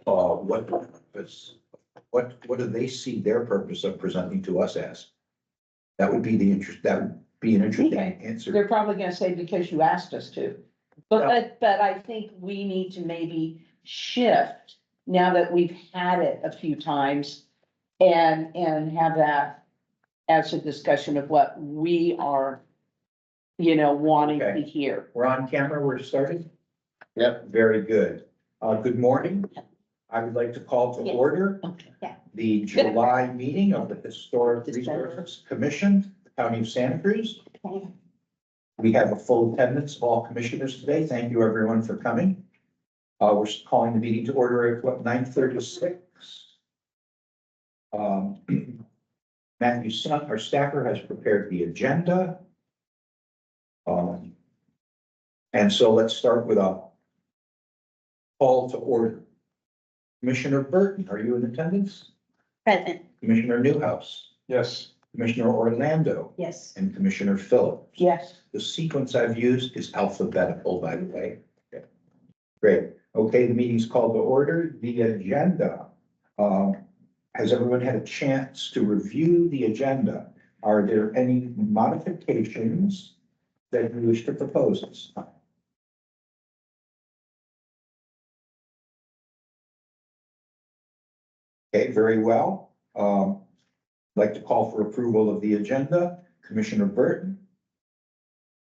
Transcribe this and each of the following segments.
what purpose, what do they see their purpose of presenting to us as? That would be that would be an interesting Okay. answer. They're probably gonna say because you asked us to. But I think we need to maybe shift now that we've had it a few times and have that as a discussion of what we are, wanting to Okay. hear. We're on camera, we're starting? Yep. Very good. Good morning. I would like to call to Yeah. order Okay. Yeah. the July meeting of the Historic Resources Commission, County of Santa Cruz. We have a full attendance of all commissioners today. Thank you, everyone, for coming. We're calling the meeting to order at 9:36. Matthew Sun, our staffer, has prepared the agenda. And so let's start with a call to order. Commissioner Burton, are you in attendance? Present. Commissioner Newhouse, Yes. Commissioner Orlando, Yes. and Commissioner Phillips. Yes. The sequence I've used is alphabetical, by the way. Okay. Great. Okay, the meeting's called to order. The agenda. Has everyone had a chance to review the agenda? Are there any modifications that you wish to propose this time? Okay, very well. Like to call for approval of the agenda. Commissioner Burton,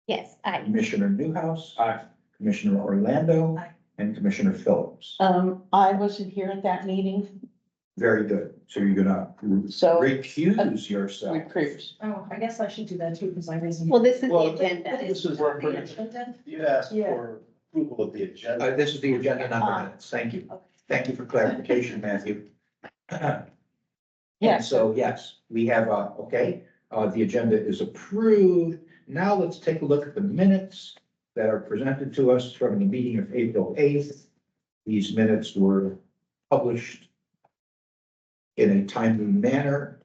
Yes, I. Commissioner Newhouse. Aye. Commissioner Orlando. Aye. And Commissioner Phillips. I wasn't here at that meeting, Very good. So you're gonna so recuse yourself. recruit. Oh, I guess I should do that too, because I wasn't. Well, this is Well, the agenda. This is where you asked Yeah. for approval of the agenda. This is the agenda, not the minutes. Thank you. Thank you for clarification, Matthew. And Yes. so, yes, we have, the agenda is approved. Now let's take a look at the minutes that are presented to us from the meeting of April 8th. These minutes were published in a timely manner.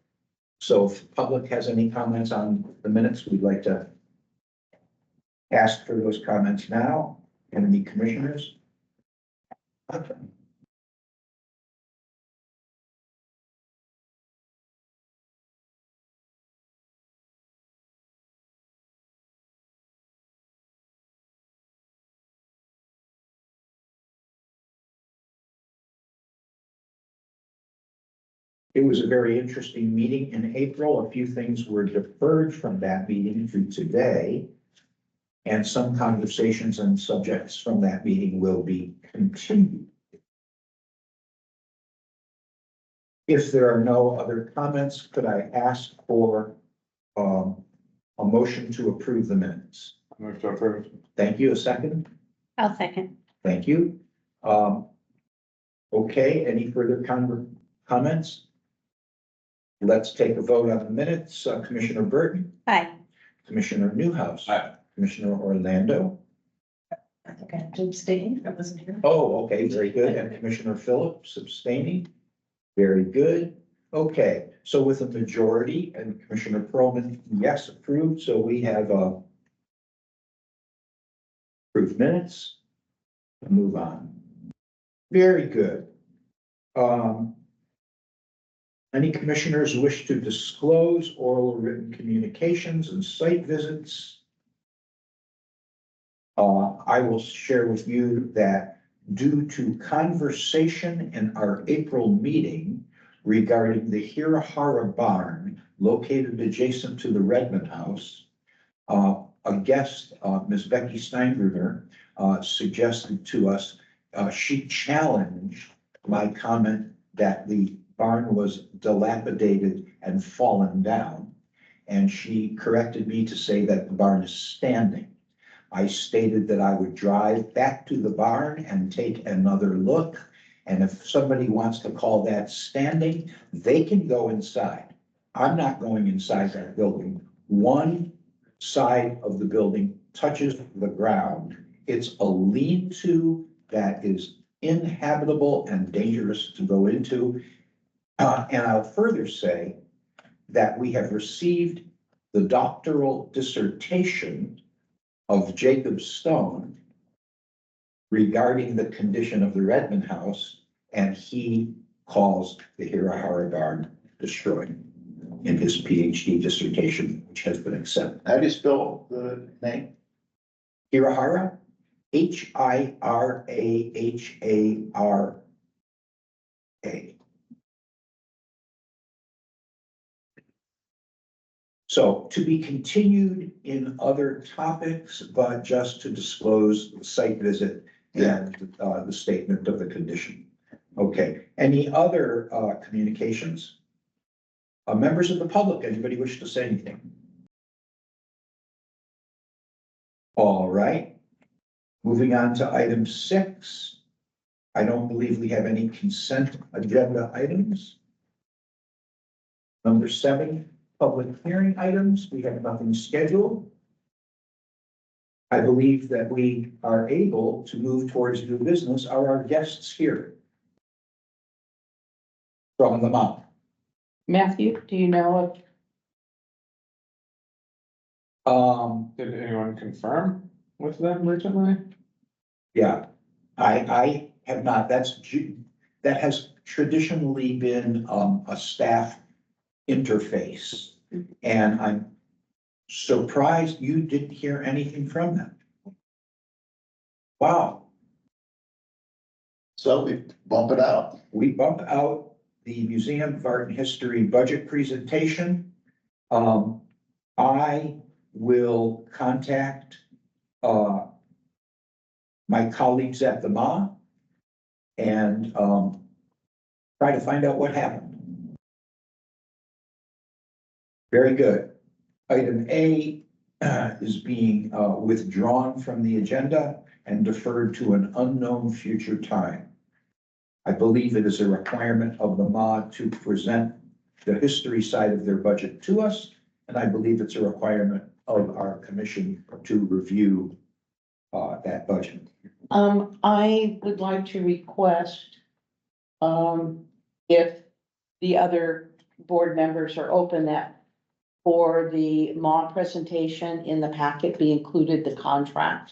So if the public has any comments on the minutes, we'd like to ask for those comments now. Any commissioners? It was a very interesting meeting in April. A few things were deferred from that meeting to today. And some conversations and subjects from that meeting will be continued. If there are no other comments, could I ask for a motion to approve the minutes? Move to approve. Thank you. A second? I'll second. Thank you. Okay, any further comments? Let's take a vote on the minutes. Commissioner Burton, Aye. Commissioner Newhouse. Aye. Commissioner Orlando. I think I have to abstain, I wasn't here. Oh, okay, very good. And Commissioner Phillips abstaining. Very good. Okay, so with a majority and Commissioner Perlman, yes, approved. So we have approved minutes. Move on. Very good. Any commissioners wish to disclose oral or written communications and site visits? I will share with you that due to conversation in our April meeting regarding the Hirahara barn located adjacent to the Redmond House, a guest, Ms. Becky Steingruber, suggested to us, she challenged my comment that the barn was dilapidated and fallen down. And she corrected me to say that the barn is standing. I stated that I would drive back to the barn and take another look. And if somebody wants to call that standing, they can go inside. I'm not going inside that building. One side of the building touches the ground. It's a lean-to that is inhabitable and dangerous to go into. And I'll further say that we have received the doctoral dissertation of Jacob Stone regarding the condition of the Redmond House, and he calls the Hirahara Barn destroyed in his PhD dissertation, which has been accepted. How do you spell the name? Hirahara, Hirahara. So to be continued in other topics, but just to disclose the site visit and the statement of the condition. Okay, any other communications? Members of the public, anybody wish to say anything? All right, moving on to item 6. I don't believe we have any consent agenda items. Number 7, public hearing items. We have nothing scheduled. I believe that we are able to move towards new business. Are our guests here? From the mouth. Matthew, do you know Did anyone confirm with them recently? Yeah, I have not. That has traditionally been a staff interface. And I'm surprised you didn't hear anything from them. Wow, So we bump it out. we bump out the Museum of Art and History budget presentation. I will contact my colleagues at the MA and try to find out what happened. Very good. Item A is being withdrawn from the agenda and deferred to an unknown future time. I believe it is a requirement of the MA to present the history side of their budget to us, and I believe it's a requirement of our commission to review that budget. I would like to request, if the other board members are open, that for the MA presentation in the packet be included the contract.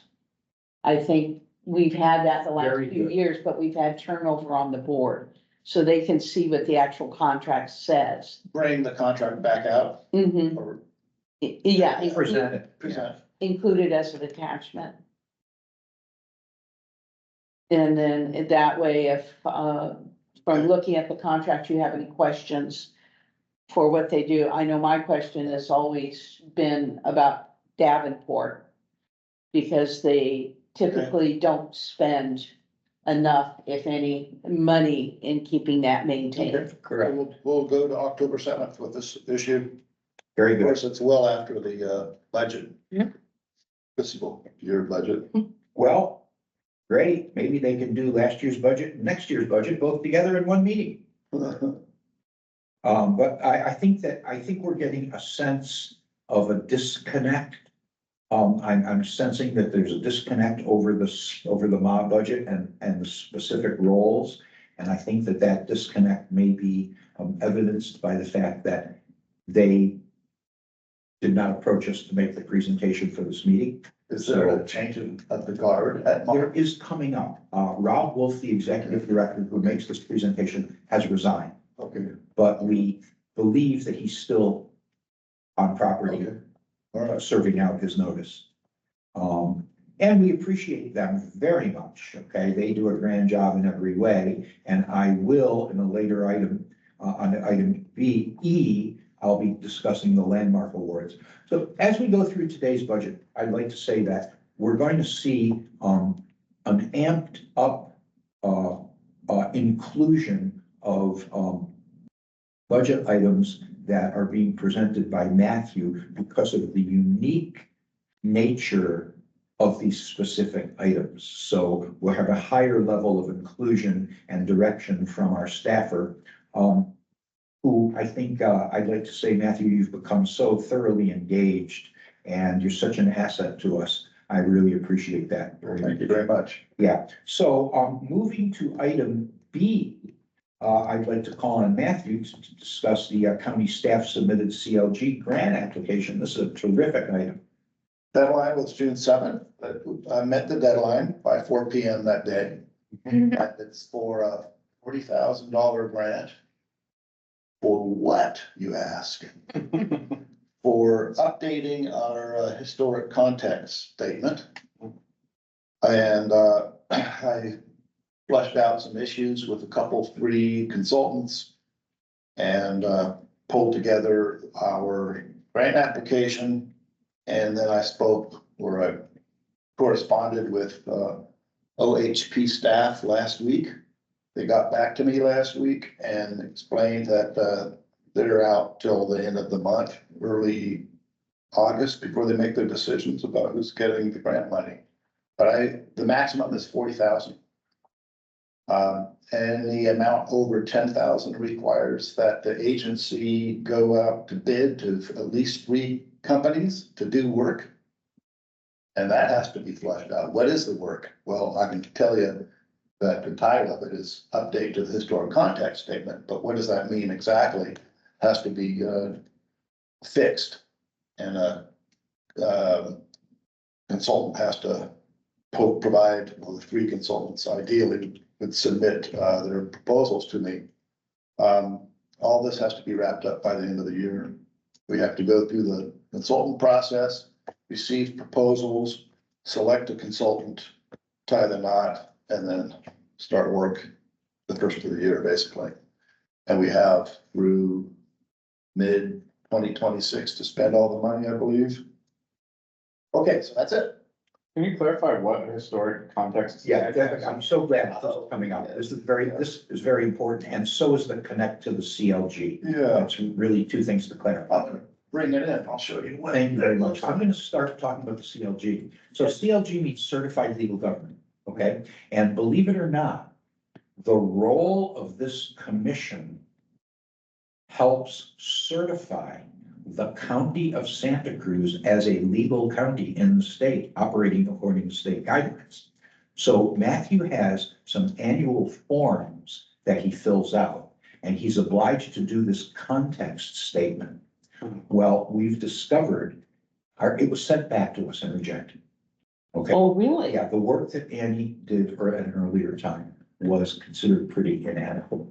I think we've had that the last Very few good. years, but we've had turnover on the board. So they can see what the actual contract says. Bring the contract back out Mhm. or Yeah, Present it. present. included as an attachment. And then that way, if, from looking at the contract, you have any questions for what they do, I know my question has always been about Davenport. Because they typically don't spend enough, if any, money in keeping that maintained. Correct. We'll go to October 7th with this issue. Very Of good. course, it's well after the budget. Yep. Fiscal year budget. Well, great. Maybe they can do last year's budget and next year's budget both together in one meeting. But I think we're getting a sense of a disconnect. I'm sensing that there's a disconnect over the MA budget and the specific roles. And I think that disconnect may be evidenced by the fact that they did not approach us to make the presentation for this meeting. Is there a change of the guard at There is coming up. Rob Wolf, the executive director who makes this presentation, has resigned, Okay, but we believe that he's still on property, okay. All right. serving out his notice. And we appreciate them very much, okay? They do a grand job in every way, and I will, in a later item, on item E, I'll be discussing the landmark awards. So as we go through today's budget, I'd like to say that we're going to see an amped up inclusion of budget items that are being presented by Matthew because of the unique nature of these specific items. So we'll have a higher level of inclusion and direction from our staffer, who I think, I'd like to say, Matthew, you've become so thoroughly engaged and you're such an asset to us. I really appreciate that. Thank you very much. Yeah, so moving to item B, I'd like to call on Matthew to discuss the county staff submitted CLG grant application. This is a terrific item. Deadline was June 7th. I met the deadline by 4 PM that day. And it's for $40,000 grant. For what, you ask? For updating our historic context statement. And I flushed out some issues with a couple, three consultants. And pulled together our grant application. And then I spoke, or I corresponded with OHP staff last week. They got back to me last week and explained that they're out till the end of the month, early August, before they make their decisions about who's getting the grant money. But the maximum is 40,000. And the amount over 10,000 requires that the agency go out to bid to at least 3 companies to do work. And that has to be flushed out. What is the work? Well, I can tell you that the title of it is update to the historic context statement, but what does that mean exactly? Has to be fixed, and a consultant has to provide, well, the 3 consultants ideally would submit their proposals to me. All this has to be wrapped up by the end of the year. We have to go through the consultant process, receive proposals, select a consultant, tie the knot, and then start work the first of the year, basically. And we have through mid-2026 to spend all the money, I believe. Okay, so that's it. Can you clarify what historic context? Yeah, I'm so glad this is coming up. This is very important, and so is the connect to the CLG. Yeah. That's really 2 things to clarify. I'm gonna bring it in. I'll show you. what- Thank you very much. I'm gonna start talking about the CLG. So CLG means Certified Legal Government, okay? And believe it or not, the role of this commission helps certify the county of Santa Cruz as a legal county in the state, operating according to state guidelines. So Matthew has some annual forms that he fills out, and he's obliged to do this context statement. Well, we've discovered, it was sent back to us and rejected. Okay, Oh, really? yeah, the work that Annie did at an earlier time was considered pretty inadequate.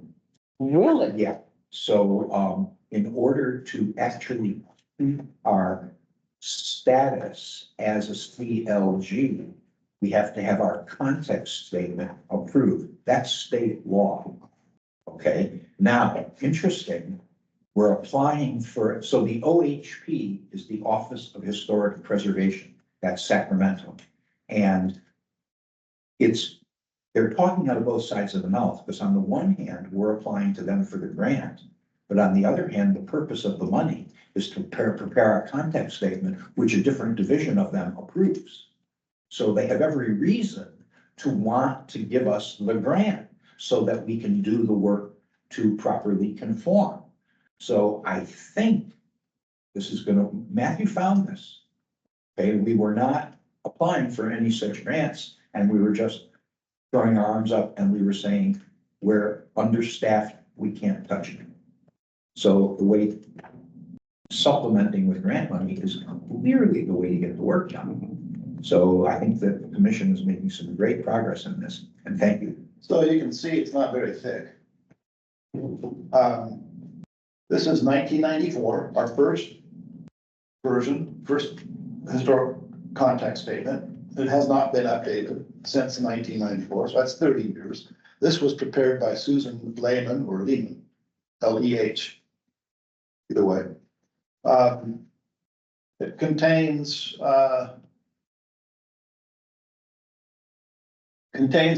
Really? Yeah, so, in order to actually keep our status as a CLG, we have to have our context statement approved. That's state law. Okay, now, interesting, we're applying for, so the OHP is the Office of Historic Preservation. That's Sacramento. And they're talking out of both sides of the mouth, because on the one hand, we're applying to them for the grant. But on the other hand, the purpose of the money is to prepare a context statement, which a different division of them approves. So they have every reason to want to give us the grant so that we can do the work to properly conform. So I think this is Matthew found this. Okay, we were not applying for any such grants, and we were just throwing our arms up and we were saying, we're understaffed, we can't touch it. So the way supplementing with grant money is clearly the way to get the work done. So I think that the commission is making some great progress in this, and thank you. So you can see it's not very thick. This is 1994, our first version, first historic context statement. It has not been updated since 1994, so that's 30 years. This was prepared by Susan Lehman, or Lehman, L-E-H, either way. It contains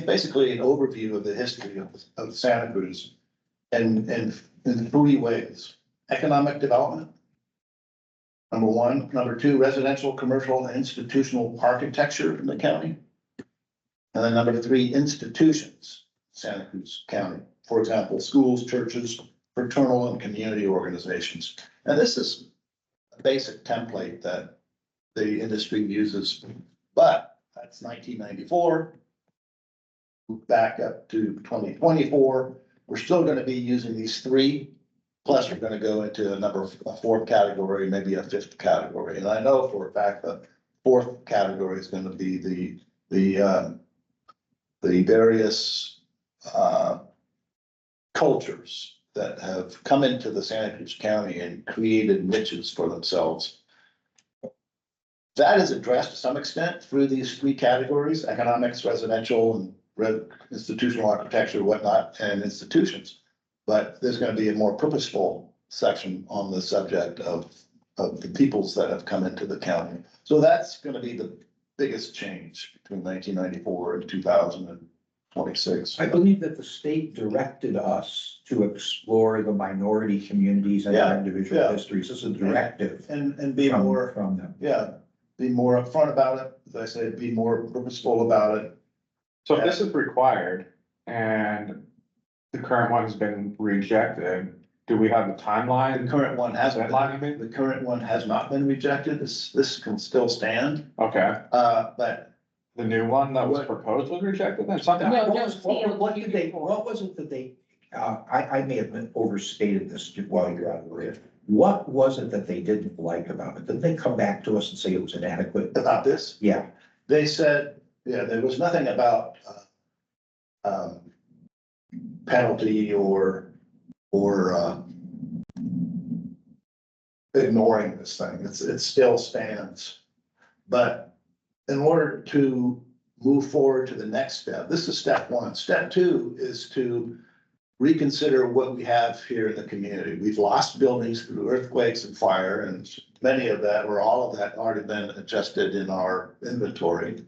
basically an overview of the history of Santa Cruz in 3 ways. Economic development, number 1. Number 2, residential, commercial, and institutional architecture in the county. And then number 3, institutions, Santa Cruz County. For example, schools, churches, fraternal and community organizations. And this is a basic template that the industry uses, but that's 1994. Back up to 2024, we're still going to be using these 3, plus we're going to go into a 4th category, maybe a 5th category. And I know for a fact the 4th category is going to be the various cultures that have come into the Santa Cruz County and created niches for themselves. That is addressed to some extent through these three categories: economics, residential, and institutional architecture, whatnot, and institutions. But there's gonna be a more purposeful section on the subject of the peoples that have come into the county. So that's gonna be the biggest change between 1994 and 2026. I believe that the state directed us to explore the minority communities and their Yeah, individual yeah. histories. This is a directive And be from, more, from them. yeah, be more upfront about it, as I said, be more purposeful about it. So if this is required and the current one's been rejected, do we have a The timeline? current one has, Deadline, you mean? the current one has not been rejected, this can still stand, Okay, but the new one that was What- proposed was rejected then? Something. No, What no, was- what did they, what was it that they, I may have overstated this while you're out of the way. What was it that they didn't like about it? Did they come back to us and say it was inadequate? about this, Yeah, they said, yeah, there was nothing about penalty or ignoring this thing. It still stands. But in order to move forward to the next step, this is step one. Step two is to reconsider what we have here in the community. We've lost buildings through earthquakes and fire, and many of that, or all of that, already been adjusted in our inventory.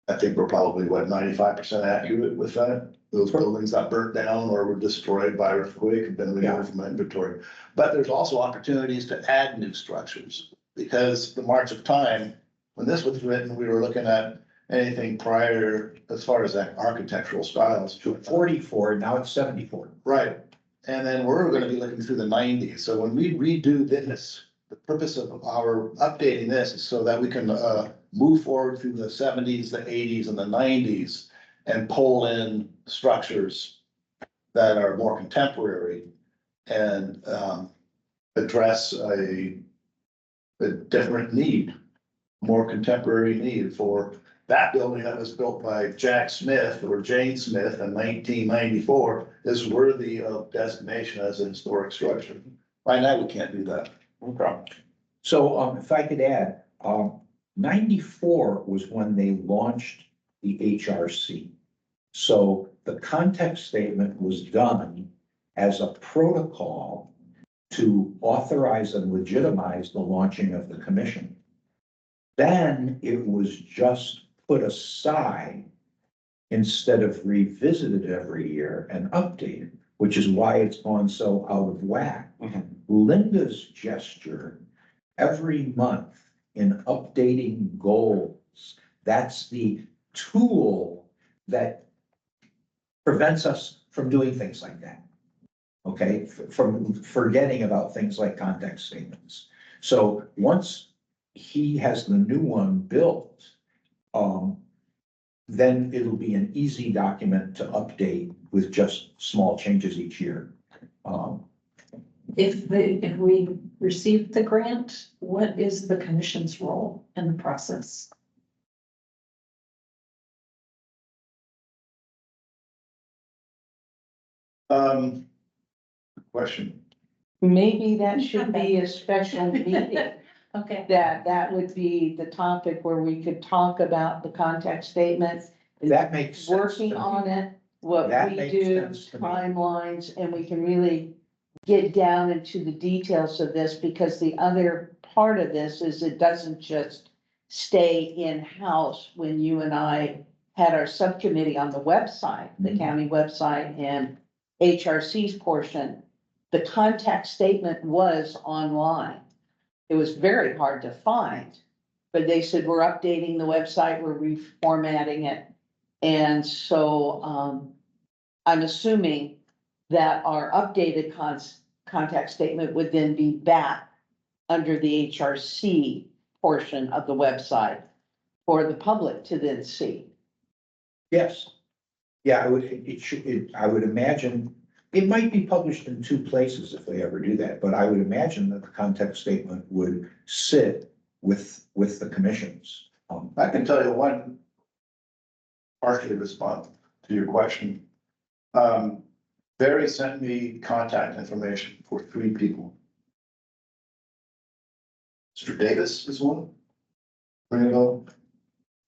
I think we're probably, what, 95% accurate with that? Those buildings got burnt down or were destroyed by earthquake and been removed from inventory. But there's also opportunities to add new structures, because the march of time, when this was written, we were looking at anything prior as far as architectural styles. 44, now it's 74. Right, and then we're gonna be looking through the 90s, so when we redo this, the purpose of our updating this is so that we can move forward through the 70s, the 80s, and the 90s and pull in structures that are more contemporary and address a different need, more contemporary need for that building that was built by Jack Smith or Jane Smith in 1994 is worthy of designation as a historic structure. Right now, we can't do that. Okay. So, if I could add, 94 was when they launched the HRC. So the context statement was done as a protocol to authorize and legitimize the launching of the commission. Then it was just put aside instead of revisited every year and updated, which is why it's gone so out of whack. Mhm. Linda's gesture every month in updating goals, that's the tool that prevents us from doing things like that. Okay, from forgetting about things like context statements. So once he has the new one built, then it'll be an easy document to update with just small changes each year. If we receive the grant, what is the commission's role in the process? Question. maybe that should be a special meeting. Okay. That would be the topic where we could talk about the context statements. That makes sense. Working to me. on it, what That we makes do, sense to me. timelines, and we can really get down into the details of this, because the other part of this is it doesn't just stay in-house. When you and I had our subcommittee on the website, the Mhm. county website and HRC's portion, the contact statement was online. It was very hard to find, but they said, we're updating the website, we're reformatting it. And so, I'm assuming that our updated contact statement would then be back under the HRC portion of the website for the public to then see. Yes. Yeah, I would imagine, it might be published in two places if they ever do that, but I would imagine that the context statement would sit with the commissions. I can tell you one partially response to your question. Barry sent me contact information for 3 people. Mr. Davis is one. Bring it up.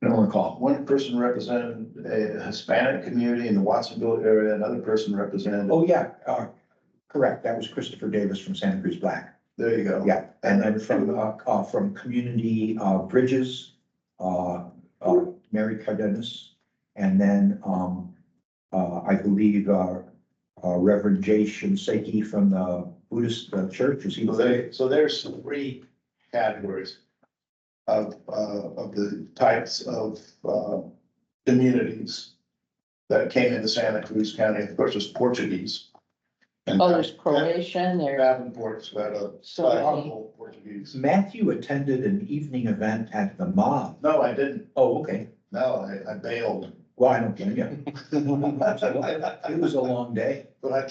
I don't recall. One person represented a Hispanic community in the Watsonville area, another person represented, Oh, yeah, correct. That was Christopher Davis from Santa Cruz Black. there you go. Yeah, and then from Community Bridges, Mary Cardenas. And then, I believe, Reverend Jay Shinseki from the Buddhist church, is he? So there's 3 categories of the types of, communities that came into Santa Cruz County. Of course, there's Portuguese. And Oh, there's Croatian, there's, Davenport's got a So- sizable Portuguese. Matthew attended an evening event at the mob. No, I didn't. Oh, okay. No, I bailed. Well, I don't blame you. It was a long day. But I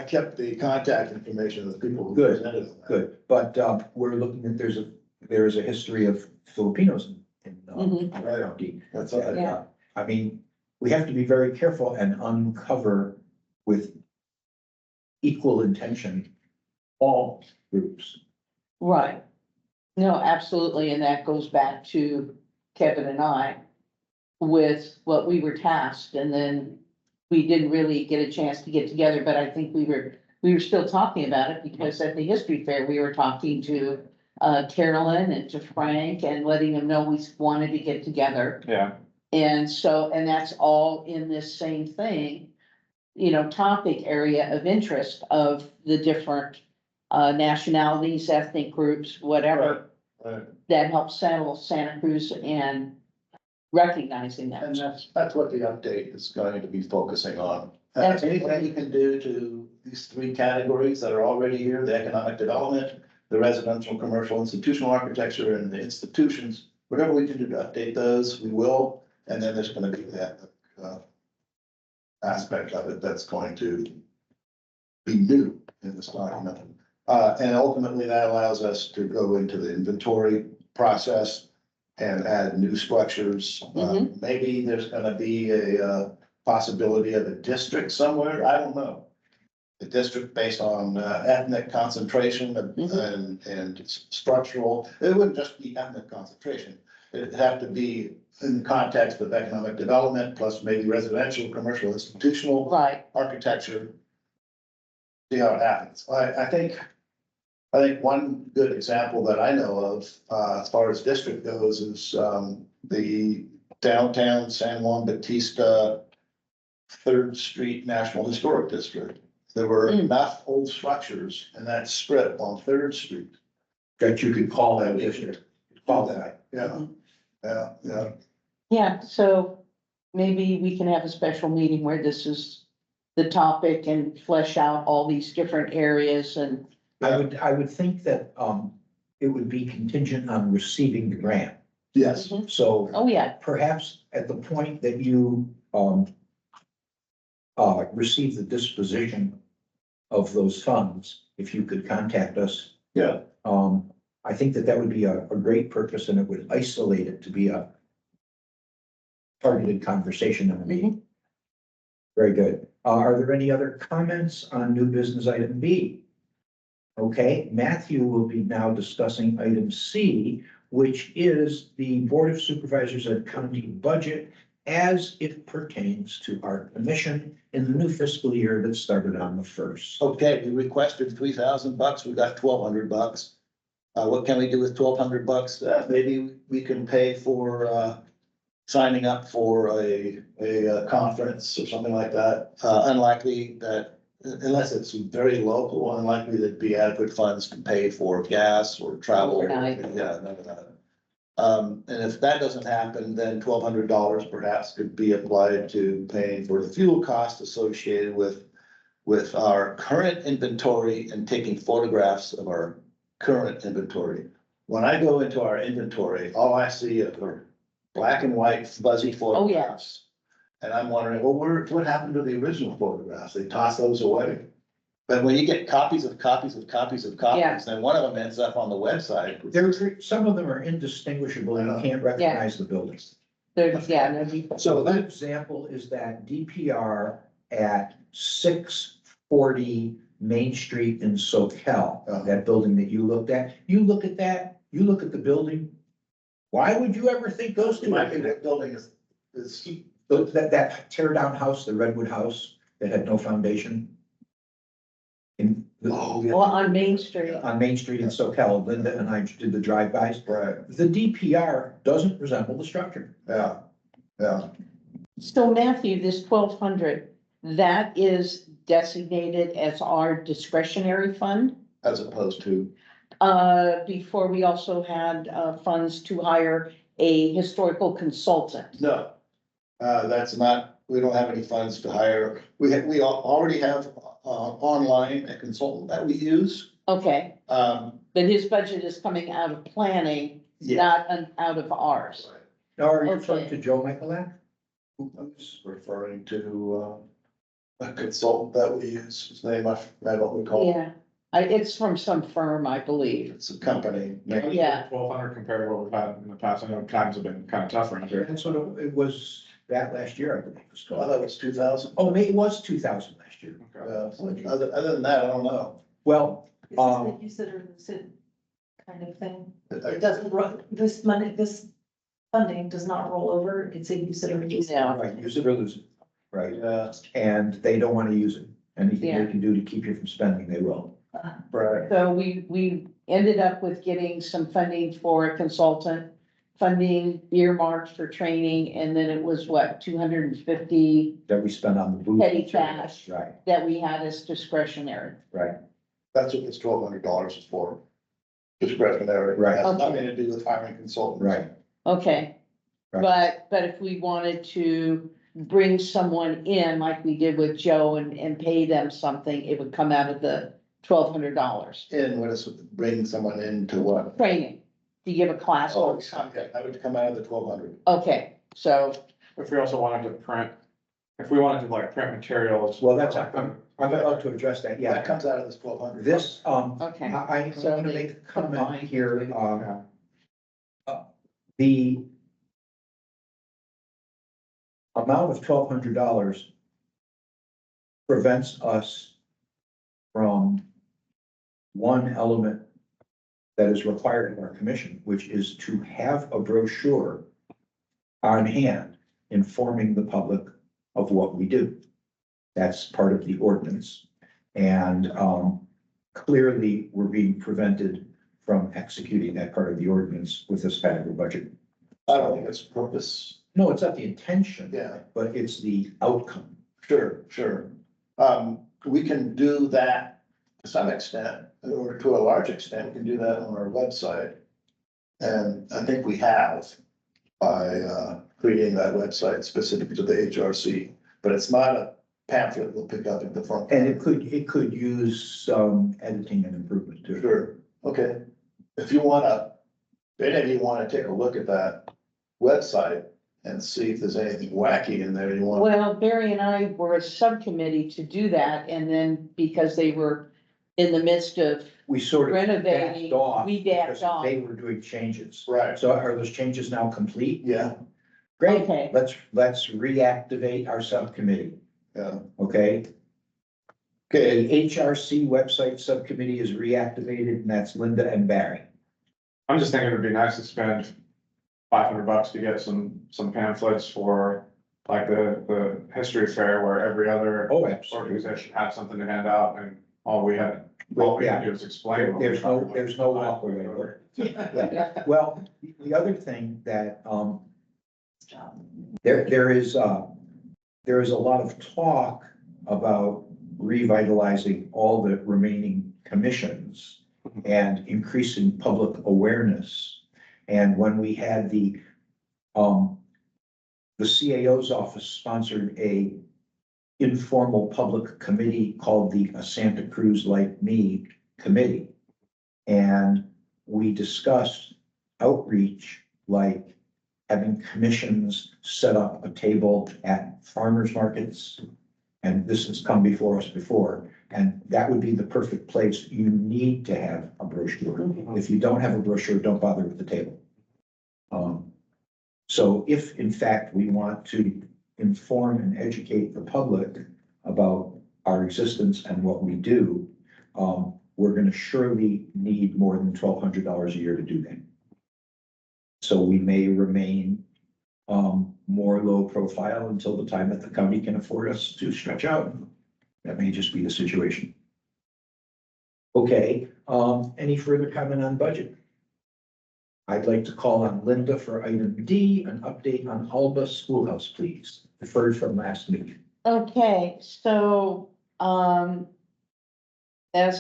kept the contact information of the people who Good, presented them. Good, but we're looking at, there is a history of Filipinos in Mhm. County. That's all. Yeah. I mean, we have to be very careful and uncover with equal intention all groups. right. No, absolutely, and that goes back to Kevin and I with what we were tasked, and then we didn't really get a chance to get together, but I think we were still talking about it, because at the history fair, we were talking to Carolyn and to Frank and letting them know we wanted to get together. Yeah, And so, and that's all in this same thing, you know, topic area of interest of the different nationalities, ethnic groups, whatever, Right. that helps settle Santa Cruz and recognizing And that. that's what the update is going to be focusing on. That's Anything you can do to these 3 categories that are already here, the economic development, the residential, commercial, institutional architecture, and the institutions, whatever we can do to update those, we will. And then there's gonna be that aspect of it that's going to be new in this document. And ultimately, that allows us to go into the inventory process and add new structures. Maybe there's gonna be a possibility of a district somewhere, I don't know. A district based on ethnic concentration and structural, it wouldn't just be ethnic concentration. It'd have to be in the context of economic development, plus maybe residential, commercial, institutional Right, architecture. See how it happens. I think one good example that I know of, as far as district goes, is the downtown San Juan Bautista 3rd Street National Historic District. There were enough old structures in that strip on 3rd Street. That you could call that district, call that. Yeah, yeah. yeah, so maybe we can have a special meeting where this is the topic and flesh out all these different areas and. I would think that, it would be contingent on receiving the grant. Yes, So Oh, yeah, perhaps at the point that you, receive the disposition of those funds, if you could contact us. yeah. I think that would be a great purpose, and it would isolate it to be a targeted conversation in the meeting. Very good. Are there any other comments on new business item B? Okay, Matthew will be now discussing item C, which is the Board of Supervisors and County budget as it pertains to our commission in the new fiscal year that started on the 1st. Okay, we requested $3,000, we got $1,200. What can we do with $1,200? Maybe we can pay for, signing up for a conference or something like that. Unlikely that, unless it's very local, unlikely there'd be adequate funds to pay for gas or travel. Overnight. Yeah, none of that. And if that doesn't happen, then $1,200 perhaps could be applied to paying for the fuel cost associated with our current inventory and taking photographs of our current inventory. When I go into our inventory, all I see are black and white fuzzy photographs. And I'm wondering, well, what happened to the original photographs? They toss those away. But when you get copies of copies of copies of Yeah. copies, then one of them ends up on the website. Some of them are indistinguishable, and you can't recognize the buildings. there's, yeah, no, So a good example is that DPR at 6 40 Main Street in Soquel, that building that you looked at, you look at that, you look at the building. Why would you ever think those two? That building is, That tear down house, the Redwood house that had no foundation? In. Well, on Main Street. On Main Street in Soquel, Linda and I did the drive-bys. right, The DPR doesn't resemble the structure. yeah, yeah. So Matthew, this 1,200, that is designated as our discretionary fund? As opposed to, Before we also had, funds to hire a historical consultant. no. That's not, we don't have any funds to hire. We already have, online a consultant that we use. Okay, Um, but his budget is coming out of planning, yeah. not out of ours. Now, are you referring Okay. to Joe Michaelak? Who's referring to, a consultant that we use, his name, I don't recall. Yeah, it's from some firm, I believe. It's a company. Yeah. 1,200 compared to what we've had in the past. I know times have been kind of tough around here. That's what it was, that last year, I believe it was Well, called. that was 2,000. Oh, maybe it was 2000 last year. Okay. Other than that, I don't know. Well, Is this the use it or lose it kind of thing? It doesn't, this money, this funding does not roll over, it's a use it or lose it. No. right, use it or lose it, right? Yeah, And they don't want to use it. Anything Yeah. they can do to keep you from spending, they will. right. So we ended up with getting some funding for a consultant, funding earmarked for training, and then it was what, 250 That we spend on the booth. Petty cash. Right, that we had as discretionary. right. That's what this $1,200 is for. Discretionary. Right. Has Okay. nothing to do with hiring consultants. Right. Okay. Right. But if we wanted to bring someone in like we did with Joe and pay them something, it would come out of the $1,200. And what is bringing someone into what? Training, to give a class Oh, or something. okay, that would come out of the 1,200. Okay, so, If we also wanted to print, if we wanted to like print materials. Well, that's, I'm about to address that, That yeah. comes out of this 1,200. This, okay. I So want to they make a comment combine. here, Yeah. the amount of $1,200 prevents us from one element that is required in our commission, which is to have a brochure on hand informing the public of what we do. That's part of the ordinance. And clearly, we're being prevented from executing that part of the ordinance with this federal budget. I don't think it's purpose. No, it's not the intention. Yeah. But it's the outcome. Sure, sure. We can do that to some extent, or to a large extent, we can do that on our website. And I think we have by creating that website specific to the HRC, but it's not a pamphlet we'll pick up at the front. And it could use some editing and improvement too. Sure, okay. If you wanna, if any of you wanna take a look at that website and see if there's anything wacky in there you want. Well, Barry and I were a subcommittee to do that, and then because they were in the midst of We sort of renovating, backed off. we backed because off. They were doing changes. Right, So are those changes now complete? yeah, Great, Okay. let's reactivate our subcommittee, yeah. okay? Okay, The HRC website subcommittee is reactivated, and that's Linda and Barry. I'm just thinking it'd be nice to spend $500 to get some pamphlets for like the history fair where every other Oh, absolutely. organization had something to hand out and all we had to do is explain. what we There's thought. there's no walkway over. Yeah. Well, the other thing that, there is a lot of talk about revitalizing all the remaining commissions and increasing public awareness. And when we had the CAO's office sponsored a informal public committee called the Santa Cruz Like Me Committee. And we discussed outreach, like having commissions set up a table at farmers markets. And this has come before us before, and that would be the perfect place. You need to have a brochure. If you don't have a brochure, don't bother with the table. So if in fact we want to inform and educate the public about our existence and what we do, we're gonna surely need more than $1,200 a year to do that. So we may remain more low profile until the time that the county can afford us to stretch out. That may just be the situation. Okay, any further comment on budget? I'd like to call on Linda for item D, an update on Alba Schoolhouse, please. Deferred from last meeting. Okay, so, as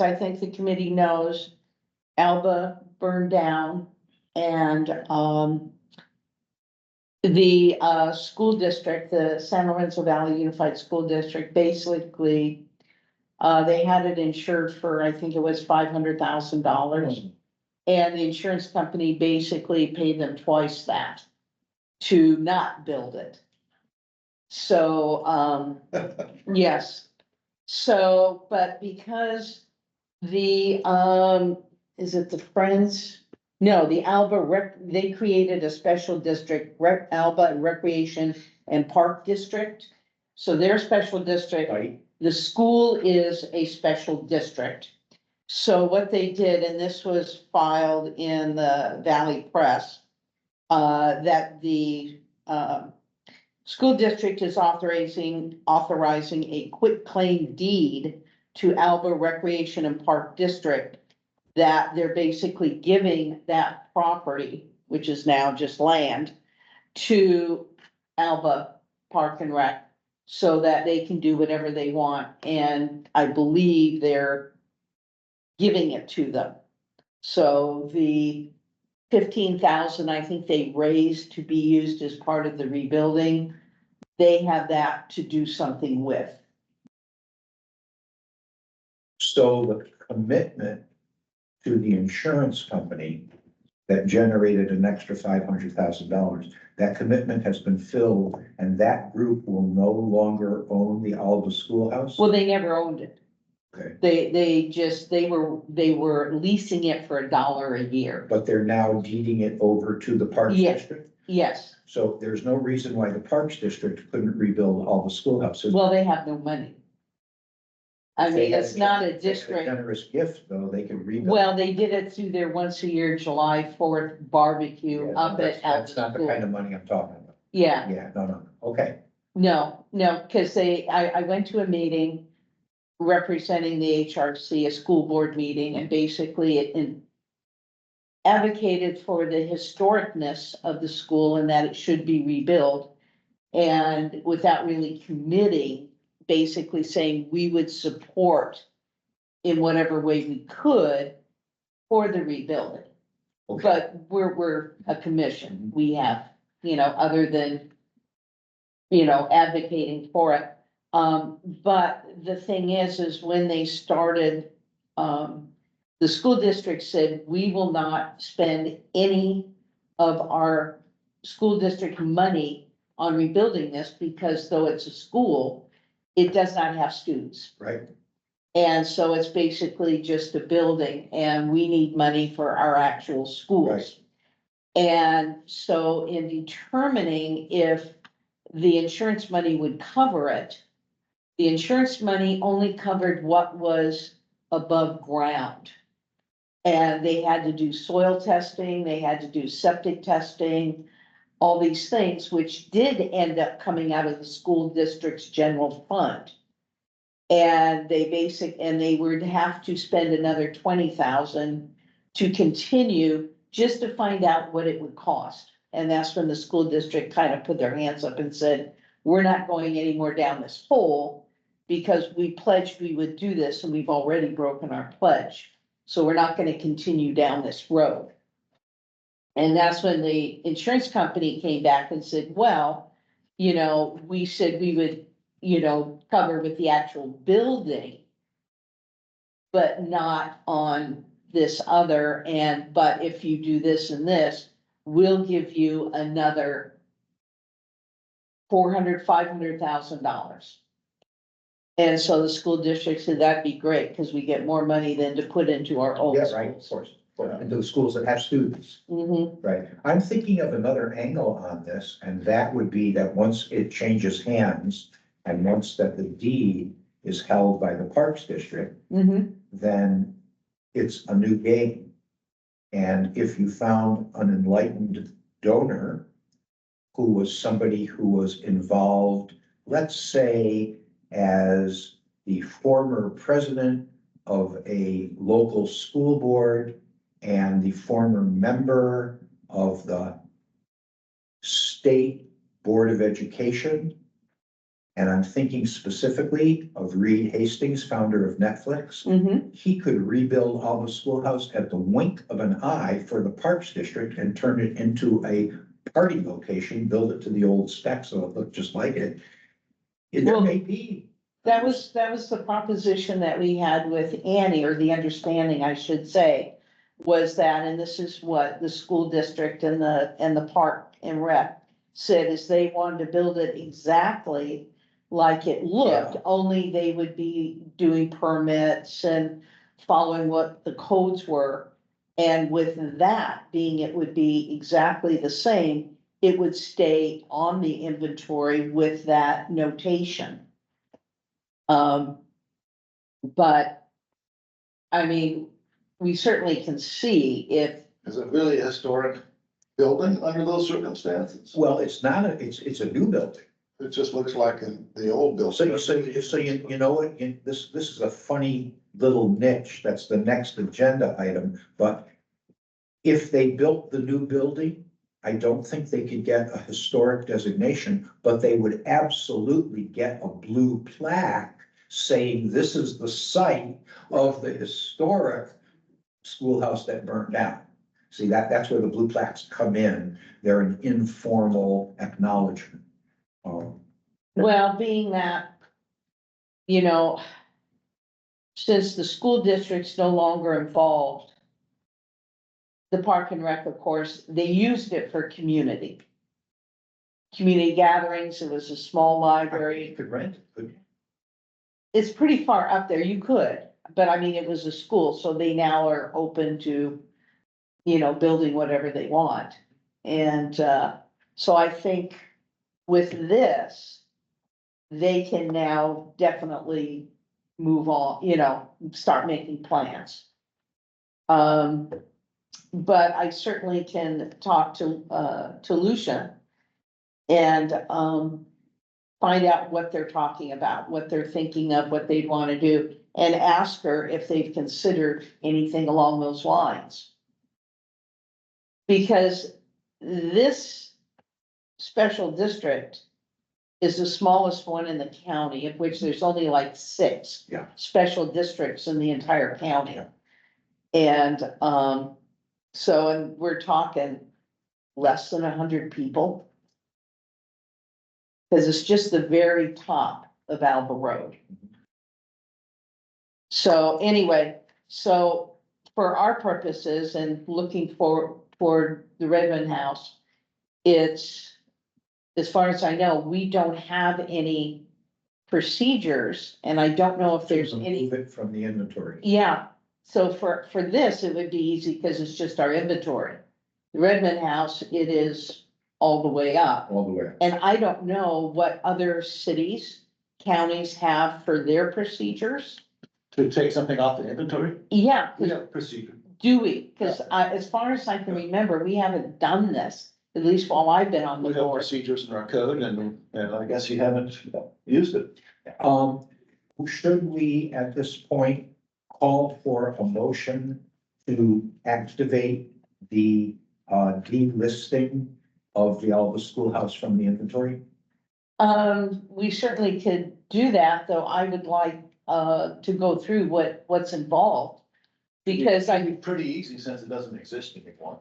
I think the committee knows, Alba burned down and, the, school district, the San Lorenzo Valley Unified School District, basically, they had it insured for, I think it was $500,000. And the insurance company basically paid them twice that to not build it. So, yes. So, but because the, is it the Friends? No, the they created a special district, Alba Recreation and Park District. So their special district, Right, the school is a special district. So what they did, and this was filed in the Valley Press, that the, school district is authorizing a quitclaim deed to Alba Recreation and Park District, that they're basically giving that property, which is now just land, to Alba Park and Rec, so that they can do whatever they want. And I believe they're giving it to them. So the 15,000, I think they raised to be used as part of the rebuilding, they have that to do something with. so the commitment to the insurance company that generated an extra $500,000, that commitment has been filled, and that group will no longer own the Alba Schoolhouse? Well, they never owned it. Okay, They were leasing it for $1 a year. but they're now deeding it over to the Parks Yes. District? Yes, So there's no reason why the Parks District couldn't rebuild Alba Schoolhouse. well, they have no money. I If they mean, had it's not a if they had district. Generous gift, though, they could rebuild. Well, they did it through their once a year July 4th barbecue Yeah, up that's- at That's Alba not the kind School. of money I'm talking about. Yeah, Yeah, no, okay. no, because I went to a meeting representing the HRC, a school board meeting, and basically it advocated for the historicness of the school and that it should be rebuilt. And without really committing, basically saying we would support in whatever way we could for the rebuilding. Okay. But we're a commission, we have, other than, advocating for it. But the thing is when they started, the school district said, we will not spend any of our school district money on rebuilding this, because though it's a school, it does not have students. Right, And so it's basically just a building, and we need money for our actual schools. Right. And so in determining if the insurance money would cover it, the insurance money only covered what was above ground. And they had to do soil testing, they had to do septic testing, all these things, which did end up coming out of the school district's general fund. And they would have to spend another 20,000 to continue just to find out what it would cost. And that's when the school district kind of put their hands up and said, we're not going any more down this hole, because we pledged we would do this and we've already broken our pledge. So we're not gonna continue down this road. And that's when the insurance company came back and said, well, we said we would, cover with the actual building, but not on this other, but if you do this and this, we'll give you another $500,000. And so the school district said, that'd be great, because we get more money than to put into our own yeah, right, of schools. course, into the schools that have students. Mhm. Right, I'm thinking of another angle on this, and that would be that once it changes hands, and once that the deed is held by the Parks District, Mhm. then it's a new game. And if you found an enlightened donor who was somebody who was involved, let's say, as the former president of a local school board and the former member of the State Board of Education. And I'm thinking specifically of Reed Hastings, founder of Netflix. Mhm. He could rebuild Alba Schoolhouse at the wink of an eye for the Parks District and turn it into a party location, build it to the old spec so it looked just like it. There Well, may be. That was the proposition that we had with Annie, or the understanding, I should say, was that, and this is what the school district and the park and rec said, is they wanted to build it exactly like it looked, Yeah. only they would be doing permits and following what the codes were. And with that being, it would be exactly the same, it would stay on the inventory with that notation. But, I mean, we certainly can see if, Is it really a historic building under those circumstances? Well, it's not, it's a new building. It just looks like the old building. So you know what, this is a funny little niche, that's the next agenda item, but if they built the new building, I don't think they could get a historic designation, but they would absolutely get a blue plaque saying this is the site of the historic schoolhouse that burned down. See, that's where the blue plaques come in, they're an informal acknowledgement. well, being that, you know, since the school district's no longer involved, the park and rec, of course, they used it for community gatherings. It was a small You library. could rent, could It's pretty far up there. You could, but I mean, it was a school, so they now are open to, building whatever they want. And, so I think with this, they can now definitely move on, start making plans. But I certainly can talk to Lucia and, find out what they're talking about, what they're thinking of, what they'd want to do, and ask her if they've considered anything along those lines. Because this special district is the smallest one in the county, of which there's only like 6 Yeah. special districts in the entire county. And, and we're talking less than 100 people. Cause it's just the very top of Alba Road. So anyway, so for our purposes and looking for the Redmond House, it's, as far as I know, we don't have any procedures, and I don't know if there's any. remove it from the inventory. Yeah, so for this, it would be easy because it's just our inventory. The Redmond House, it is all the way up. All the way. And I don't know what other cities, counties have for their procedures. To take something off the inventory? Yeah, We have procedure. do we? Cause as far as I can remember, we haven't done this, at least while I've been on the We have board. procedures in our code and I guess you haven't used it. Should we at this point call for a motion to activate the delisting of the Alba Schoolhouse from the inventory? We certainly could do that, though I would like, to go through what's involved. Because It'd be pretty easy since it doesn't exist anymore.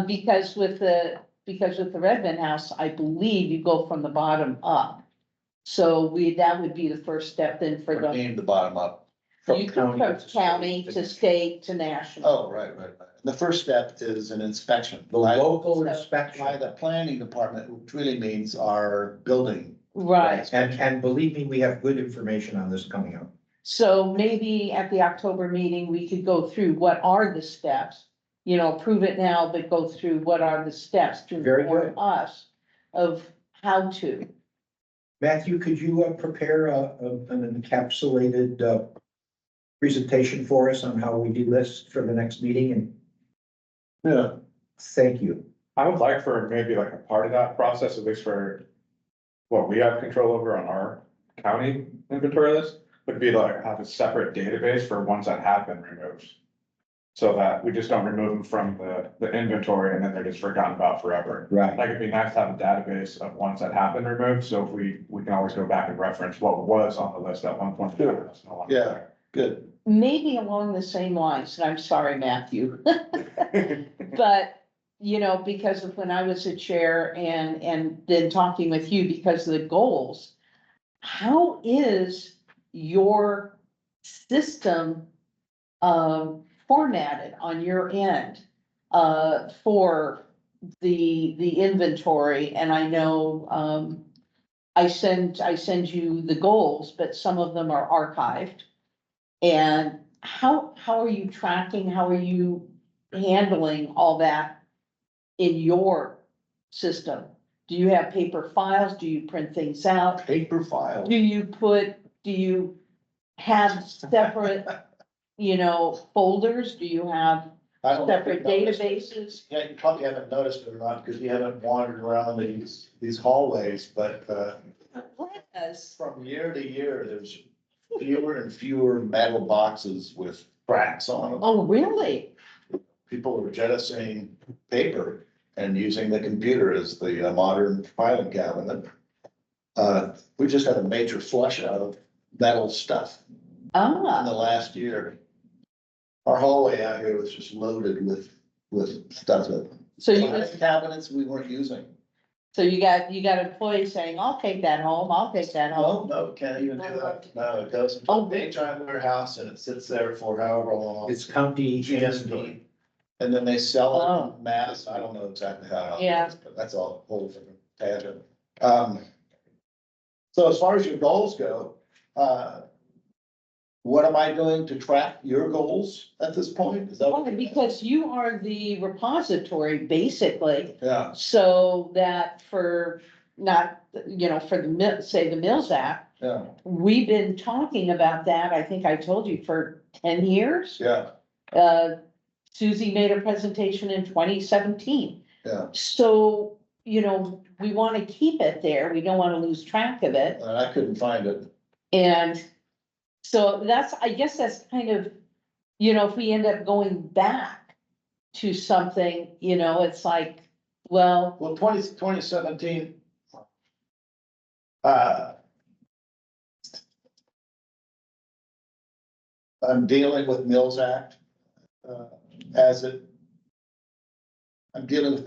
because with the Redmond House, I believe you go from the bottom up. So that would be the first step then for the, Name the bottom up. you can from county to state to national. Oh, right. The first step is an inspection. The local So- inspection. By the planning department, which really means our building. Right, And believe me, we have good information on this coming up. so maybe at the October meeting, we could go through what are the steps. Approve it now, but go through what are the steps to Very inform good. us of how to. Matthew, could you prepare an encapsulated presentation for us on how we do this for the next meeting? And Yeah. thank you. I would like for maybe like a part of that process, at least for what we have control over on our county inventory list, would be like have a separate database for ones that have been removed. So that we just don't remove them from the inventory and then they're just forgotten about forever. Right. Like it'd be nice to have a database of ones that have been removed, so if we can always go back and reference what was on the list at one point. That's no longer Yeah. there. Good. Maybe along the same lines, and I'm sorry, Matthew. But, you know, because of when I was a chair and then talking with you because of the goals, how is your system formatted on your end for the inventory? And I know I send you the goals, but some of them are archived. And how are you tracking, how are you handling all that in your system? Do you have paper files? Do you print things out? Paper file. Do you have separate, you know, folders? Do you have I don't know if separate you've noticed. databases? Yeah, you probably haven't noticed it or not, because you haven't wandered around these hallways, but, Yes. from year to year, there's fewer and fewer metal boxes with cracks on them. Oh, really? People are jettisoning paper and using the computer as the modern filing cabinet. We just had a major flush out of metal stuff in the Ah, last year. Our hallway out here was just loaded with stuff that. so you filing just, cabinets we weren't using. so you got employees saying, I'll take that home, I'll take that home. No, can't even do that. No, it goes into Oh, a big giant warehouse and it sits there for however long. It's county GSP. And then they sell it Oh. in mass. I don't know exactly how. Yeah. But that's a whole different tangent. So as far as your goals go, what am I doing to track your goals at this point? Is that what Well, you're because you are the repository, basically, Yeah, so that for not, you know, for say the Mills Act, yeah, we've been talking about that, I think I told you, for 10 years. yeah, Susie made a presentation in 2017. yeah. So, you know, we want to keep it there. We don't want to lose track of it. And I couldn't find it. And so I guess that's kind of, you know, if we end up going back to something, you know, it's like, well, Well, 2017. I'm dealing with Mills Act. As it. I'm dealing with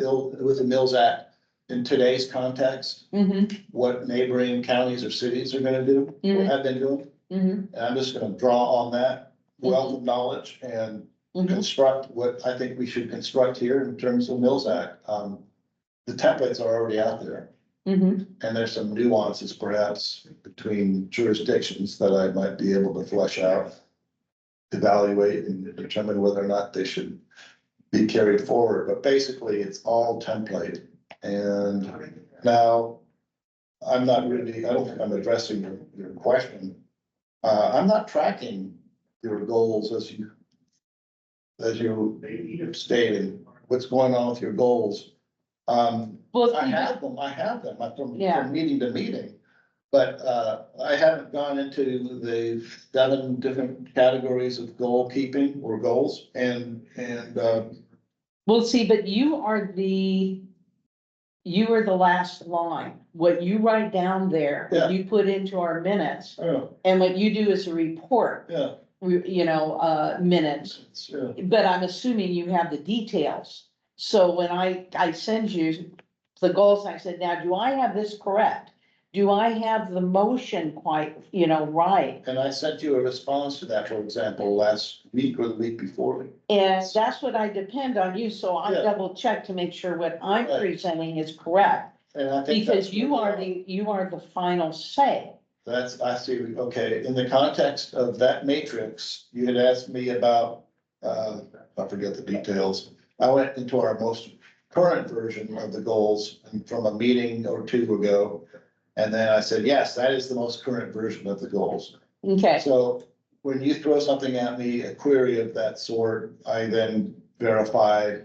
the Mills Act in today's context, mhm, what neighboring counties or cities are gonna do, or Mhm. have been doing. mhm, And I'm just gonna draw on that wealth of knowledge and mhm, construct what I think we should construct here in terms of Mills Act. The templates are already out there, mhm. and there's some nuances perhaps between jurisdictions that I might be able to flesh out, evaluate and determine whether or not they should be carried forward, but basically it's all template. And now, I'm not really, I don't think I'm addressing your question. I'm not tracking your goals as you stated, what's going on with your goals. Well, I see, have them from Yeah. meeting to meeting. But I haven't gone into the 7 different categories of goal keeping or goals and well, see, but you are the last line. What you write down there, Yeah. what you put into our minutes, oh, and what you do is a report, yeah, you know, minutes. yeah. But I'm assuming you have the details. So when I send you the goals, I said, now, do I have this correct? Do I have the motion quite, you know, right? And I sent you a response to that, for example, last week or the week before. And that's what I depend on you, so I Yeah. double check to make sure what I'm Right. presenting is correct. And I think Because that's you what are the final say. That's, I see, okay, in the context of that matrix, you had asked me about, I forget the details. I went into our most current version of the goals and from a meeting or two ago. And then I said, yes, that is the most current version of the goals. Okay, So when you throw something at me, a query of that sort, I then verify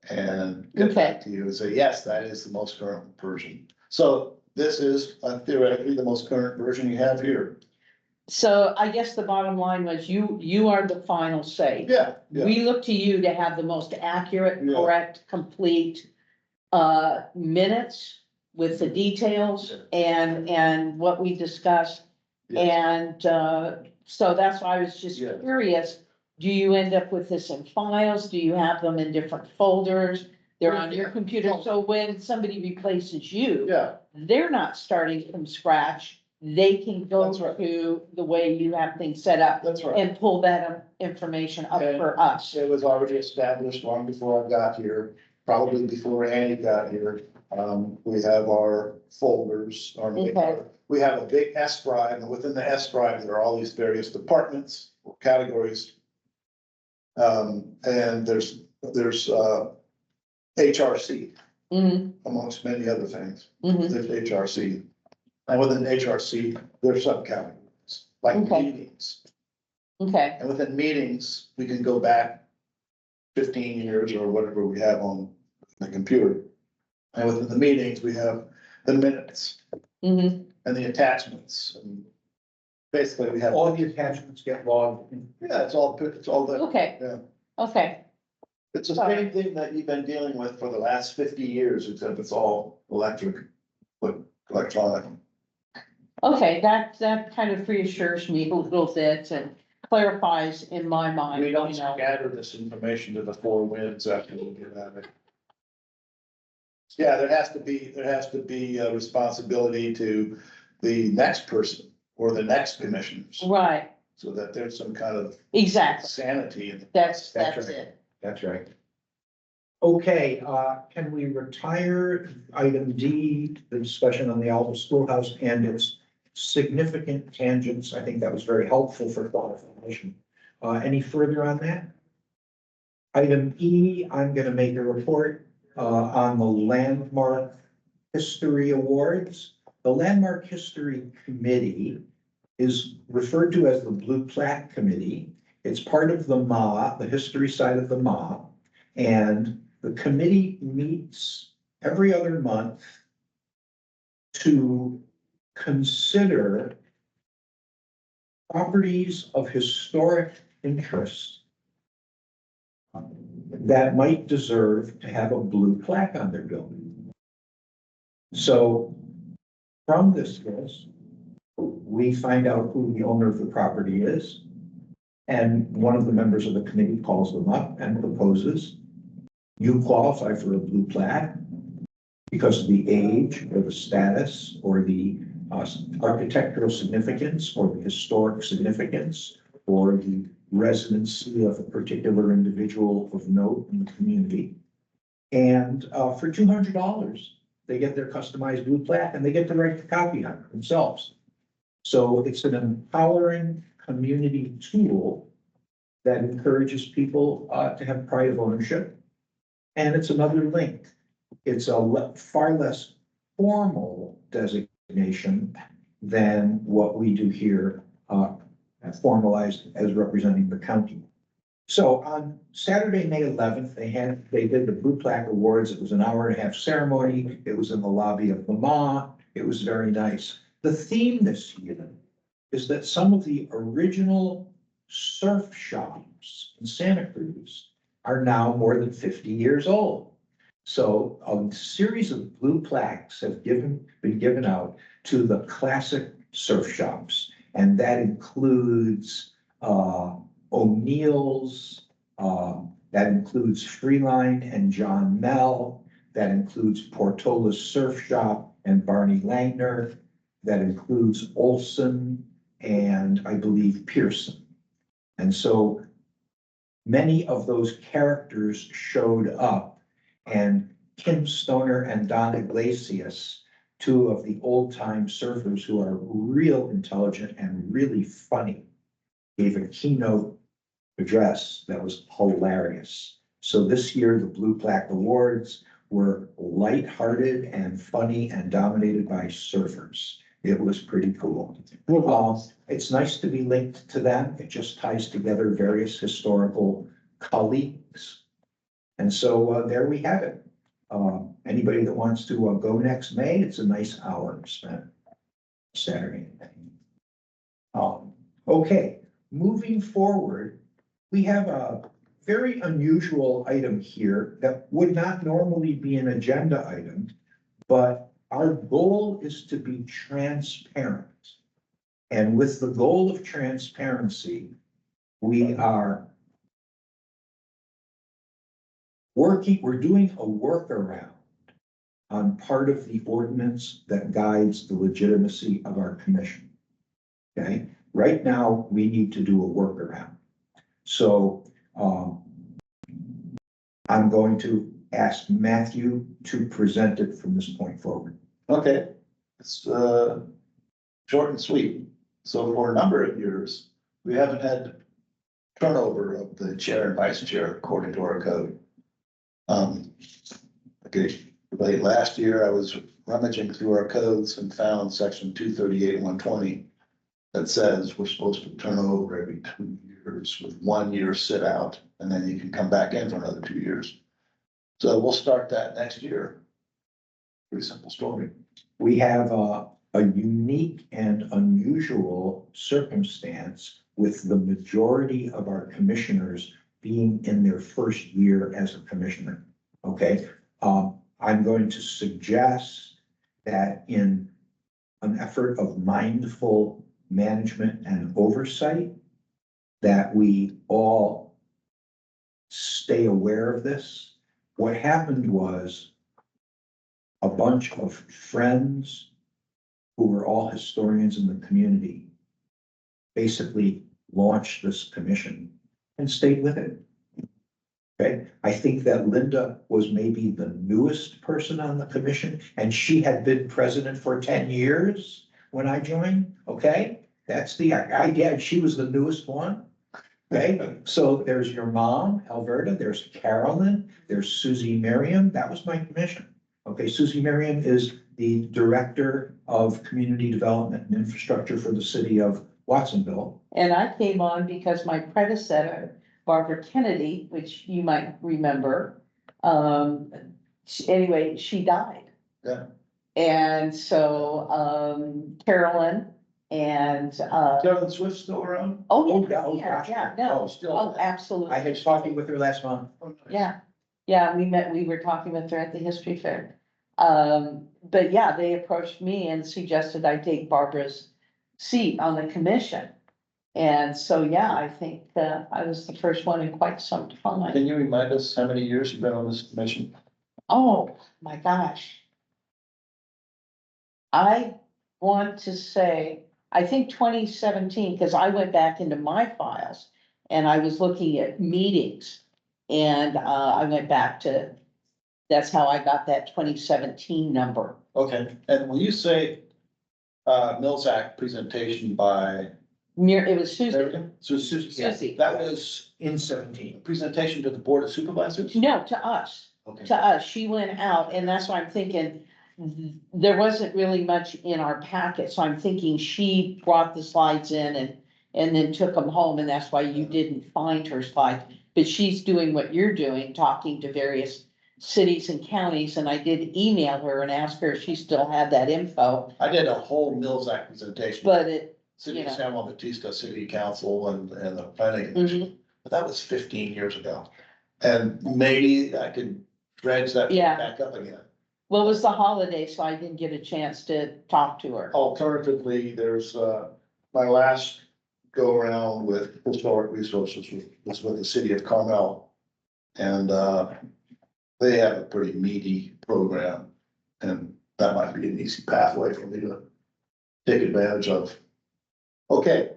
and get back to you and say, yes, that is the most current version. So this is theoretically the most current version you have here. so I guess the bottom line was you are the final say. Yeah, yeah, We look to you to have the most accurate, Yeah. correct, complete minutes with the details and what we discussed. yeah. And so that's why I was just Yeah. curious, do you end up with this in files? Do you have them in different folders? They're on your computer, so when somebody replaces you, Yeah, they're not starting from scratch. They can go That's right. to the way you have things set up that's right. and pull that information up And- for us. It was already established long before I got here, probably before Annie got here. We have our folders, Okay. we have a big S drive, and within the S drive, there are all these various departments or categories. And there's HRC Mhm, amongst many other things. mhm. There's HRC. And within HRC, there's subcategories, like Okay. meetings. Okay, And within meetings, we can go back 15 years or whatever we have on the computer. And within the meetings, we have the minutes mhm, and the attachments. And basically, we have, All the attachments get logged in. yeah, it's all the, okay. Yeah. Okay, it's the same thing that you've been dealing with for the last 50 years, except it's all electronic. okay, that kind of reassures me a little bit and clarifies in my mind, We you don't know. scatter this information to the four winds after we get at it. Yeah, there has to be a responsibility to the next person or the next commissioners, Right, so that there's some kind of exactly. sanity in it. That's That's right. it. That's right. Okay, can we retire item D, the discussion on the Alva Schoolhouse and its significant tangents? I think that was very helpful for clarification. Any further on that? Item E, I'm gonna make a report, on the Landmark History Awards. The Landmark History Committee is referred to as the Blue Plaque Committee. It's part of the MA, the history side of the MA. And the committee meets every other month to consider properties of historic interest that might deserve to have a blue plaque on their building. So from this list, we find out who the owner of the property is. And one of the members of the committee calls them up and proposes, you qualify for a blue plaque because of the age or the status or the architectural significance or the historic significance or the residency of a particular individual of note in the community. And for $200, they get their customized blue plaque and they get the right to copy on it themselves. So it's an empowering community tool that encourages people to have pride of ownership. And it's another link. It's a far less formal designation than what we do here, formalized as representing the county. So on Saturday, May 11th, they did the Blue Plaque Awards. It was an hour-and-a-half ceremony. It was in the lobby of the MA. It was very nice. The theme this year is that some of the original surf shops in Santa Cruz are now more than 50 years old. So a series of blue plaques have been given out to the classic surf shops. And that includes O'Neill's, that includes Freeline and John Mell, that includes Portola's Surf Shop and Barney Langner, that includes Olson and I believe Pearson. And so many of those characters showed up, and Kim Stoner and Don Iglesias, two of the old time surfers who are real intelligent and really funny, gave a keynote address that was hilarious. So this year, the Blue Plaque Awards were lighthearted and funny and dominated by surfers. It was pretty cool. It's nice to be linked to them. It just ties together various historical colleagues. And so there we have it. Anybody that wants to go next May, it's a nice hour spent Saturday. Okay, moving forward, we have a very unusual item here that would not normally be an agenda item, but our goal is to be transparent. And with the goal of transparency, we are we're doing a workaround on part of the ordinance that guides the legitimacy of our commission. Okay, right now, we need to do a workaround. So, I'm going to ask Matthew to present it from this point forward. Okay, it's short and sweet. So for a number of years, we haven't had turnover of the chair and vice chair according to our code. Okay, late last year, I was rummaging through our codes and found section 238 and 120 that says we're supposed to turn over every 2 years with 1 year sit out, and then you can come back in for another 2 years. So we'll start that next year. Pretty simple story. We have a unique and unusual circumstance with the majority of our commissioners being in their first year as a commissioner. Okay, I'm going to suggest that in an effort of mindful management and oversight, that we all stay aware of this. What happened was a bunch of friends who were all historians in the community basically launched this commission and stayed with it. Okay, I think that Linda was maybe the newest person on the commission, and she had been president for 10 years when I joined. Okay, that's the idea. She was the newest one. Okay, so there's your mom, Alberta, there's Carolyn, there's Susie Merriam. That was my commission. Okay, Susie Merriam is the Director of Community Development and Infrastructure for the city of Watsonville. And I came on because my predecessor, Barbara Kennedy, which you might remember, anyway, she died. Yeah. And so, Carolyn and, Carolyn Swift still around? oh, yeah, oh, yeah, gosh. yeah, no, Oh, still. oh, absolutely. I had talking with her last month. Yeah, yeah, we were talking with her at the history fair. But yeah, they approached me and suggested I take Barbara's seat on the commission. And so, yeah, I think, I was the first one in quite some time. Can you remind us how many years you've been on this commission? Oh, my gosh. I want to say, I think 2017, because I went back into my files and I was looking at meetings. And, I went back to, that's how I got that 2017 number. Okay, and when you say Mills Act presentation by It was Susan. American, Susie. that was In 17. a presentation to the Board of Supervisors? No, to us. Okay. To us, she went out, and that's why I'm thinking, there wasn't really much in our packet, so I'm thinking she brought the slides in and then took them home, and that's why you didn't find her slides. But she's doing what you're doing, talking to various cities and counties, and I did email her and ask her if she still had that info, I did a whole Mills Act presentation. but it, City you of know. San Juan Bautista City Council and the planning commission, but that was 15 years ago. And maybe I could dredge that Yeah. back up again. well, it was the holiday, so I didn't get a chance to talk to her. Alternatively, there's my last go around with historic resources was with the city of Carmel. And they have a pretty meaty program, and that might be an easy pathway for me to take advantage of. Okay.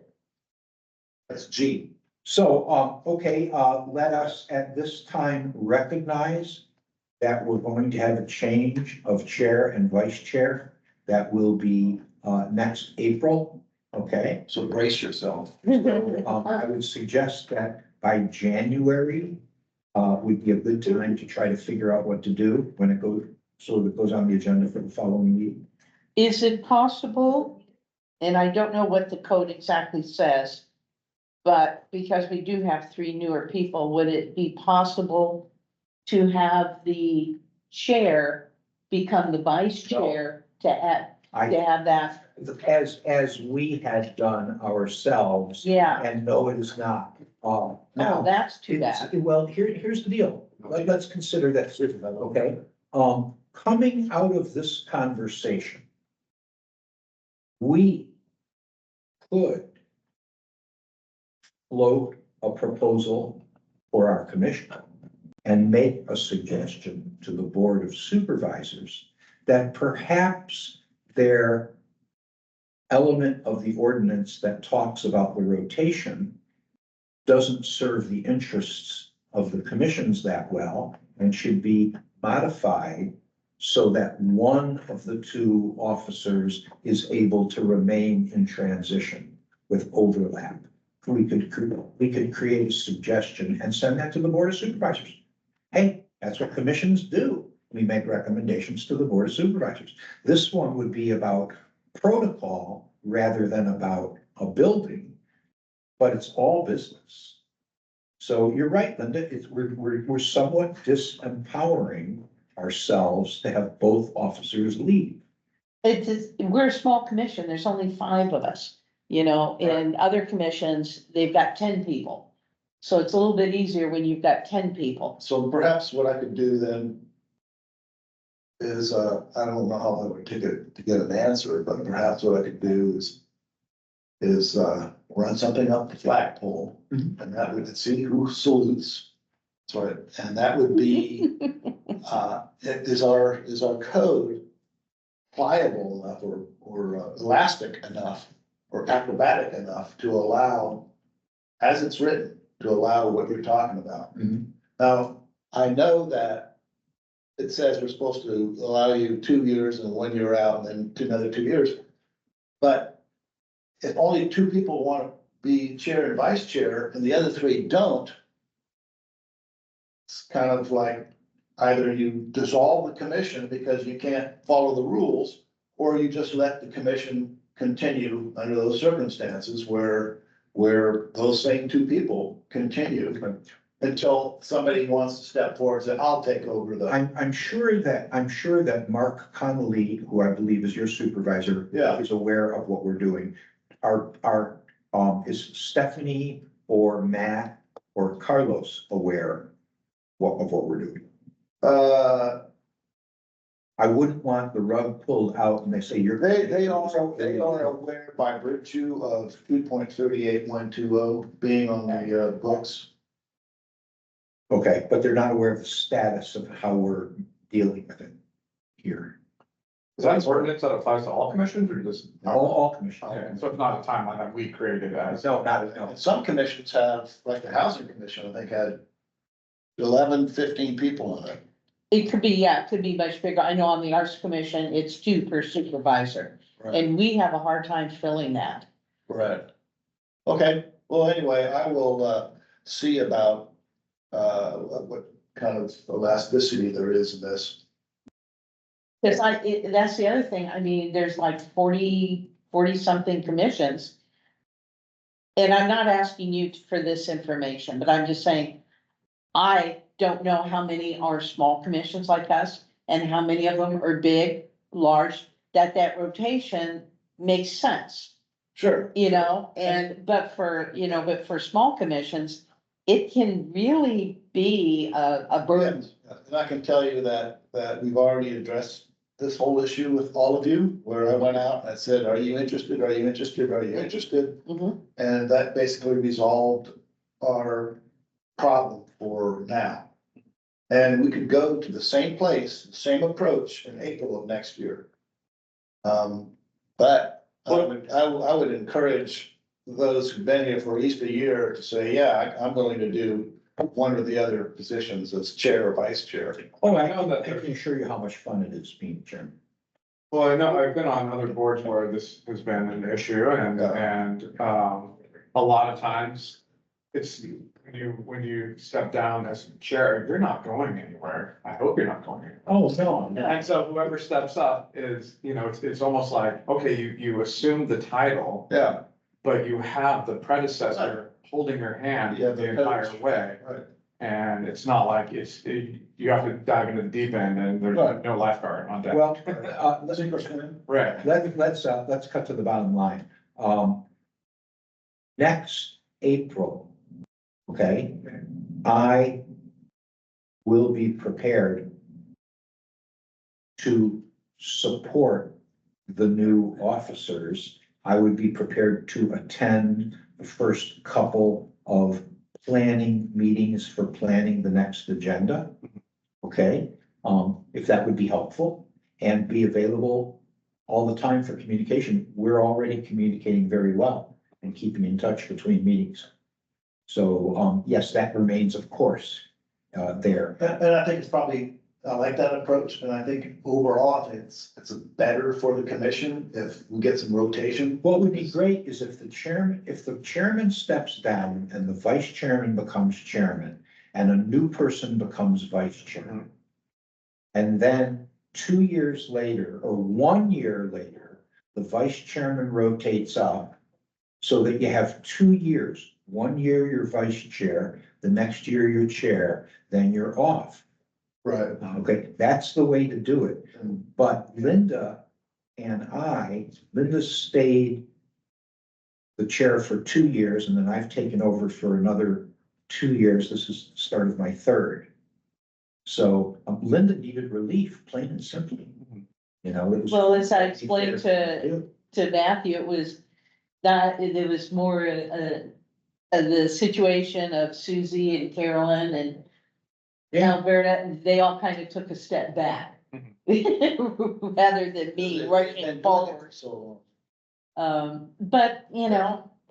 That's G. So, okay, let us at this time recognize that we're going to have a change of chair and vice chair. That will be next April, okay? So brace yourself. I would suggest that by January, would be a good time to try to figure out what to do when it goes, so it goes on the agenda for the following meeting. Is it possible, and I don't know what the code exactly says, but because we do have three newer people, would it be possible to have the chair become the vice chair to have that? As we had done ourselves, Yeah, and no, it is not. oh, Now, that's too it's, bad. well, here's the deal. Let's consider that, okay? Coming out of this conversation, we could float a proposal for our commission and make a suggestion to the Board of Supervisors that perhaps their element of the ordinance that talks about the rotation doesn't serve the interests of the commissions that well and should be modified so that one of the two officers is able to remain in transition with overlap. We could create a suggestion and send that to the Board of Supervisors. Hey, that's what commissions do. We make recommendations to the Board of Supervisors. This one would be about protocol rather than about a building, but it's all business. So you're right, Linda, we're somewhat disempowering ourselves to have both officers leave. We're a small commission, there's only 5 of us, you know, in other commissions, they've got 10 people. So it's a little bit easier when you've got 10 people. So perhaps what I could do then is, I don't know how I would take it to get an answer, but perhaps what I could do is run something up the flagpole, and that would see who salutes. Sorry, and that would be, is our code pliable enough or elastic enough or acrobatic enough to allow, as it's written, to allow what you're talking about. Now, I know that it says we're supposed to allow you 2 years and 1 year out and then another 2 years. But if only 2 people want to be chair and vice chair and the other 3 don't, it's kind of like either you dissolve the commission because you can't follow the rules, or you just let the commission continue under those circumstances where those same 2 people continue until somebody wants to step forward and say, I'll take over the. I'm sure that Mark Connolly, who I believe is your supervisor, Yeah. is aware of what we're doing. Is Stephanie or Matt or Carlos aware of what we're doing? I wouldn't want the rug pulled out and they say you're. They are aware by virtue of 2.38120 being on the books. Okay, but they're not aware of the status of how we're dealing with it here. Is that an ordinance that applies to all commissions or just? All commissions. Okay, so it's not a timeline that we created as. No, not, no. And some commissions have, like the housing commission, I think had 11, 15 people on it. It could be much bigger. I know on the Arts Commission, it's 2 per supervisor, and we have a hard time filling that. Right. Okay, well, anyway, I will see about what kind of elasticity there is in this. Cause that's the other thing, I mean, there's like 40 something commissions. And I'm not asking you for this information, but I'm just saying, I don't know how many are small commissions like us and how many of them are big, large, that rotation makes sense, Sure. you know, but for small commissions, it can really be a burden. And I can tell you that we've already addressed this whole issue with all of you, where I went out and I said, are you interested? Are you interested? Are you interested? Mhm. And that basically resolved our problem for now. And we could go to the same place, the same approach in April of next year. But I would encourage those who've been here for at least a year to say, yeah, I'm willing to do one or the other positions as chair or vice chair. Oh, I can assure you how much fun it is being chairman. Well, I know I've been on other boards where this has been an issue and a lot of times it's, when you step down as chair, you're not going anywhere. I hope you're not going anywhere. Oh, no. And so whoever steps up is, it's almost like, okay, you assume the title, Yeah, but you have the predecessor holding your hand Yeah, the the entire predecessor. way. right. And it's not like you have to dive into the deep end and there's Right. no lifeguard on deck. Well, Right. let's cut to the bottom line. Next April, okay, I will be prepared to support the new officers. I would be prepared to attend the first couple of planning meetings for planning the next agenda. Okay, if that would be helpful and be available all the time for communication. We're already communicating very well and keeping in touch between meetings. So, yes, that remains, of course, there. And I think it's probably, I like that approach, and I think overall, I think it's better for the commission if we get some rotation. What would be great is if the chairman steps down and the vice chairman becomes chairman and a new person becomes vice chairman. And then 2 years later, or 1 year later, the vice chairman rotates up so that you have 2 years. 1 year you're vice chair, the next year you're chair, then you're off. Right. Okay, that's the way to do it. But Linda and Linda stayed the chair for 2 years, and then I've taken over for another 2 years. This is the start of my third. So Linda needed relief, plain and simply. You know, it was. Well, as I explained to Matthew, it was more, the situation of Susie and Carolyn and Yeah, Alberta, they all kind of took a step back. Rather than me rushing forward. So, But,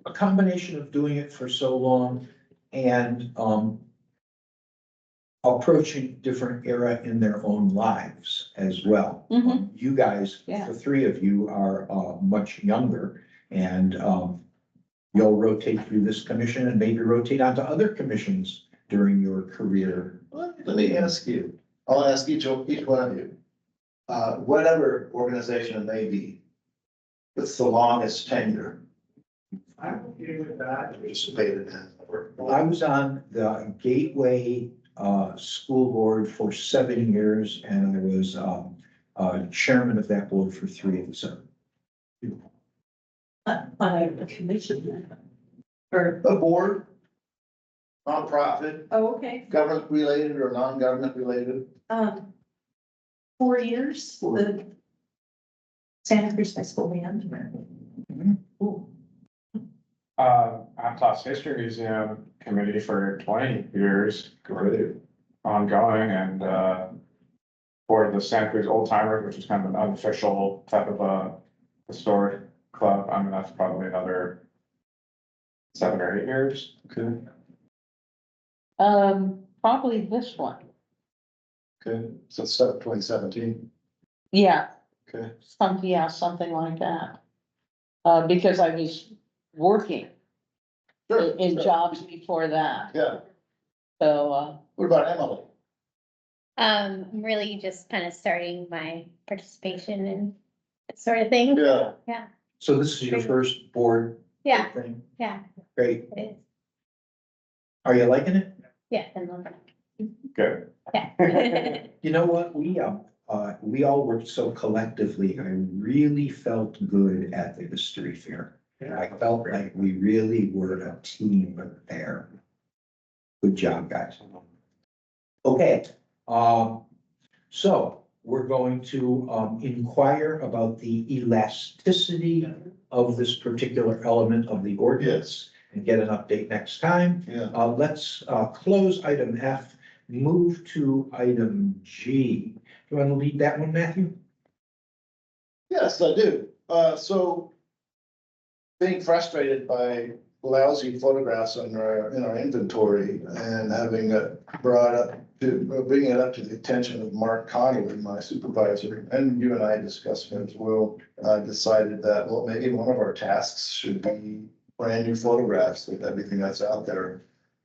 a combination of doing it for so long and, approaching different era in their own lives as well. Mhm. You guys, Yeah. the three of you are, much younger and, you'll rotate through this commission and maybe rotate onto other commissions during your career. let me ask you, I'll ask each one of you. Whatever organization it may be, what's the longest tenure? Participated in. I was on the Gateway School Board for 7 years, and I was chairman of that board for 3 of the 7. On a commission. Or, A board, nonprofit, oh, okay, government related or non-government related. 4 years, the Santa Cruz High School band. Aptos History Museum Committee for 20 years, ongoing, and, for the Santa Cruz Old Timers, which is kind of an unofficial type of a historic club. I mean, that's probably another 7 or 8 years. Okay, probably this one. okay, so it's 2017, Yeah, okay. something like that. Because I was working in Sure. jobs before that, Yeah, so, what about Emily? I'm really just kind of starting my participation in that sort of thing. Yeah. Yeah, So this is your first board yeah, thing? yeah, Great. it is. Are you liking it? Yeah, and love Good. it. Yeah. You know what? We all worked so collectively. I really felt good at the history fair. I felt like we really were a team there. Good job, guys. Okay, so we're going to, inquire about the elasticity of this particular element of the ordinance and get an update next time. Yeah. Let's, close item F, move to item G. Do you want to lead that one, Matthew? Yes, I do. So being frustrated by lousy photographs in our inventory and having it brought up to, bringing it up to the attention of Mark Connolly, my supervisor, and you and I discussed it as well, decided that, well, maybe one of our tasks should be brand new photographs with everything that's out there.